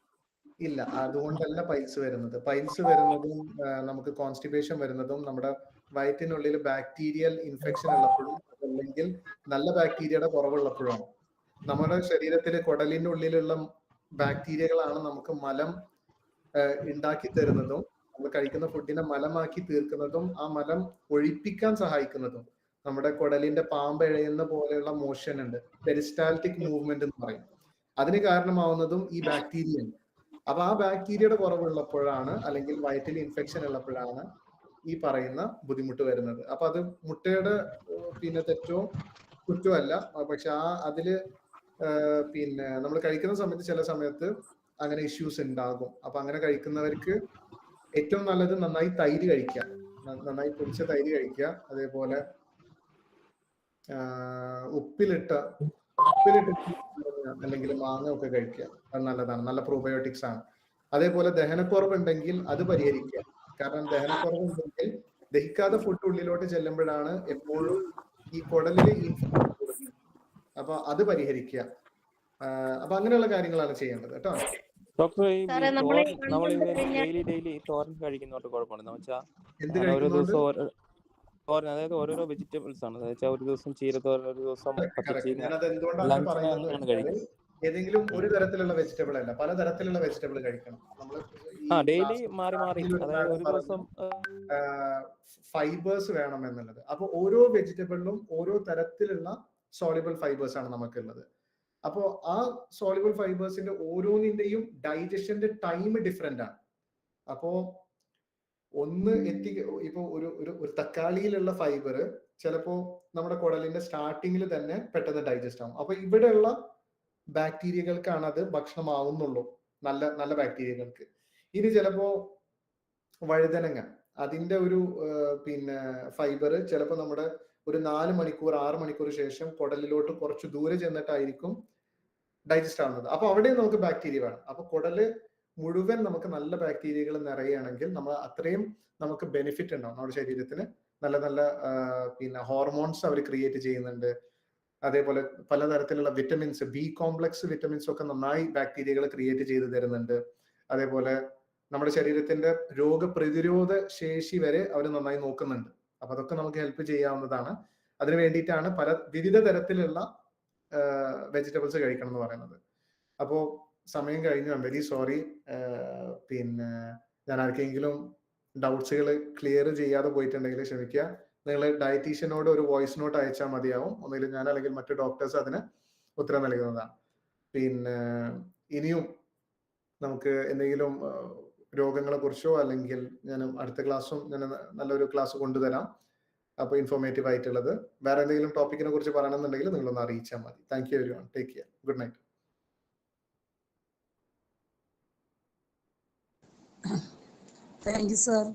ഇല്ല, അതുകൊണ്ടല്ല പൈൽസ് വരുന്നത്. പൈൽസ് വരുന്നതും നമുക്ക് കോൺസ്റ്റിപ്പേഷൻ വരുന്നതും നമ്മുടെ വയറ്റിനുള്ളിൽ ബാക്ടീരിയൽ ഇൻഫെക്ഷൻ ഉള്ളപ്പോഴും അല്ലെങ്കിൽ നല്ല ബാക്ടീരിയയുടെ കുറവുള്ളപ്പോഴാണ്. നമ്മുടെ ശരീരത്തിലെ കുടലിന്റെ ഉള്ളിലുള്ള ബാക്ടീരിയകളാണ് നമുക്ക് മലം ഉണ്ടാക്കി തരുന്നതും നമ്മൾ കഴിക്കുന്ന ഫുഡിനെ മലമാക്കി തീർക്കുന്നതും ആ മലം ഒഴിപ്പിക്കാൻ സഹായിക്കുന്നതും. നമ്മുടെ കുടലിന്റെ പാമ്പ് എഴയുന്ന പോലെയുള്ള മോഷൻ ഉണ്ട്, പെരിസ്റ്റാൽറ്റിക് മൂവ്മെന്റ് എന്ന് പറയും. അതിന് കാരണമാവുന്നതും ഈ ബാക്ടീരിയ. അപ്പൊ ആ ബാക്ടീരിയയുടെ കുറവുള്ളപ്പോഴാണ് അല്ലെങ്കിൽ വയറ്റിൽ ഇൻഫെക്ഷൻ ഉള്ളപ്പോഴാണ് ഈ പറയുന്ന ബുദ്ധിമുട്ട് വരുന്നത്. അപ്പൊ അത് മുട്ടയുടെ പിന്നെ തെറ്റോ കുറ്റോ അല്ല, പക്ഷെ അതില് പിന്നെ നമ്മൾ കഴിക്കുന്ന സമയത്ത് ചില സമയത്ത് അങ്ങനെ ഇഷ്യൂസ് ഉണ്ടാകും. അപ്പൊ അങ്ങനെ കഴിക്കുന്നവർക്ക് ഏറ്റവും നല്ലത് നന്നായി തൈര് കഴിക്കുക, നന്നായി പൊടിച്ച തൈര് കഴിക്കുക. അതേപോലെ ഉപ്പിലിട്ട് അല്ലെങ്കിൽ മാങ്ങ ഒക്കെ കഴിക്കുക, അത് നല്ലതാണ്, നല്ല പ്രോബയോട്ടിക്സ് ആണ്. അതേപോലെ ദഹനക്കുറവുണ്ടെങ്കിൽ അത് പരിഹരിക്കുക. കാരണം ദഹനക്കുറവുണ്ടെങ്കിൽ ദഹിക്കാതെ ഫുഡ് ഉള്ളിലോട്ട് ചെല്ലുമ്പോഴാണ് എപ്പോഴും ഈ കുടലിൽ ഇൻഫെക്ഷൻ കൂടുന്നത്. അപ്പൊ അത് പരിഹരിക്കുക. അപ്പൊ അങ്ങനെയുള്ള കാര്യങ്ങളാണ് ചെയ്യേണ്ടത് കേട്ടോ. ഡോക്ടർ, സാറേ ഡെയിലി തോരൻ കഴിക്കുന്നോണ്ട് കുഴപ്പമുണ്ടെന്ന് വെച്ചാൽ എന്ത് ഓരോ കഴിക്കുന്നുണ്ട്? ദിവസം തോരൻ, അതായത് ഓരോരോ വെജിറ്റബിൾസ് ആണ്. ഒരു ദിവസം ചീരത്തോരൻ, ഒരു ദിവസം പച്ചച്ചീര, ഞാനത് എന്തുകൊണ്ടാണ് ലഞ്ചിന് പറയുന്നത് അങ്ങനെയാണ് വെച്ചാൽ കഴിക്കുന്നത്. ഏതെങ്കിലും ഒരു തരത്തിലുള്ള വെജിറ്റബിൾ അല്ല, പലതരത്തിലുള്ള വെജിറ്റബിൾ കഴിക്കണം. നമ്മൾ ഡെയിലി മാറി അതായത് ഒരു ദിവസം ഫൈബേഴ്സ് വേണം എന്നുള്ളത്. അപ്പൊ ഓരോ വെജിറ്റബിളിലും ഓരോ തരത്തിലുള്ള സോളിബിൾ ഫൈബേഴ്സ് ആണ് നമുക്കുള്ളത്. അപ്പോ ആ സോളിബിൾ ഫൈബേഴ്സിന്റെ ഓരോന്നിന്റെയും ഡൈജഷന്റെ ടൈം ഡിഫറെന്റ് ആണ്. അപ്പോ ഇപ്പൊ ഒരു തക്കാളിയിലുള്ള ഫൈബർ ചിലപ്പോ നമ്മുടെ കുടലിന്റെ സ്റ്റാർട്ടിങ്ങിൽ തന്നെ പെട്ടെന്ന് ഡൈജസ്റ്റ് ആവും. അപ്പൊ ഇവിടെയുള്ള ബാക്ടീരിയകൾക്കാണ് അത് ഭക്ഷണമാവുന്നുള്ളൂ, നല്ല നല്ല ബാക്ടീരിയകൾക്ക്. ഇനി ചിലപ്പോ വഴുതനങ്ങ, അതിന്റെ ഒരു പിന്നെ ഫൈബർ ചിലപ്പോ നമ്മുടെ ഒരു 4 മണിക്കൂർ 6 മണിക്കൂർ ശേഷം കുടലിലോട്ട് കുറച്ച് ദൂരെ ചെന്നിട്ടായിരിക്കും ഡൈജസ്റ്റ് ആവുന്നത്. അപ്പൊ അവിടെ നമുക്ക് ബാക്ടീരിയ വേണം. അപ്പൊ കുടല് മുഴുവൻ നമുക്ക് നല്ല ബാക്ടീരിയകൾ നിറയുകയാണെങ്കിൽ നമ്മൾ അത്രയും നമുക്ക് ബെനിഫിറ്റ് ഉണ്ടാവും. നമ്മുടെ ശരീരത്തിന് നല്ല നല്ല പിന്നെ ഹോർമോൺസ് അവർ ക്രിയേറ്റ് ചെയ്യുന്നുണ്ട്. അതേപോലെ പലതരത്തിലുള്ള വിറ്റമിൻസ്, ബി കോംപ്ലക്സ് വിറ്റമിൻസ് ഒക്കെ നന്നായി ബാക്ടീരിയകൾ ക്രിയേറ്റ് ചെയ്ത് തരുന്നുണ്ട്. അതേപോലെ നമ്മുടെ ശരീരത്തിന്റെ രോഗപ്രതിരോധ ശേഷി വരെ അവർ നന്നായി നോക്കുന്നുണ്ട്. അപ്പൊ അതൊക്കെ നമുക്ക് ഹെൽപ്പ് ചെയ്യാവുന്നതാണ്. അതിനു വേണ്ടിയിട്ടാണ് വിവിധ തരത്തിലുള്ള വെജിറ്റബിൾസ് കഴിക്കണം എന്ന് പറയുന്നത്. അപ്പോ സമയം കഴിഞ്ഞു, ഐ എം വെരി സോറി. പിന്നെ ഞാൻ ആർക്കെങ്കിലും ഡൗട്ട്സുകൾ ക്ലിയർ ചെയ്യാതെ പോയിട്ടുണ്ടെങ്കിൽ ക്ഷമിക്കുക. നിങ്ങൾ ഡയറ്റീഷ്യനോട് ഒരു വോയിസ് നോട്ട് അയച്ചാൽ മതിയാവും. ഒന്നുകിൽ ഞാൻ അല്ലെങ്കിൽ മറ്റു ഡോക്ടേഴ്സ് അതിന് ഉത്തരം നൽകുന്നതാണ്. പിന്നെ ഇനിയും നമുക്ക് എന്തെങ്കിലും രോഗങ്ങളെ കുറിച്ചോ അല്ലെങ്കിൽ ഞാൻ അടുത്ത ക്ലാസ്സും ഞാൻ നല്ലൊരു ക്ലാസ് കൊണ്ടുതരാം. അപ്പൊ ഇൻഫോർമേറ്റീവ് ആയിട്ടുള്ളത്. വേറെ എന്തെങ്കിലും ടോപ്പിക്കിനെ കുറിച്ച് പറയണമെന്നുണ്ടെങ്കിൽ നിങ്ങളൊന്ന് അറിയിച്ചാൽ മതി. Thank you everyone. Take care. Good night. Thank you sir.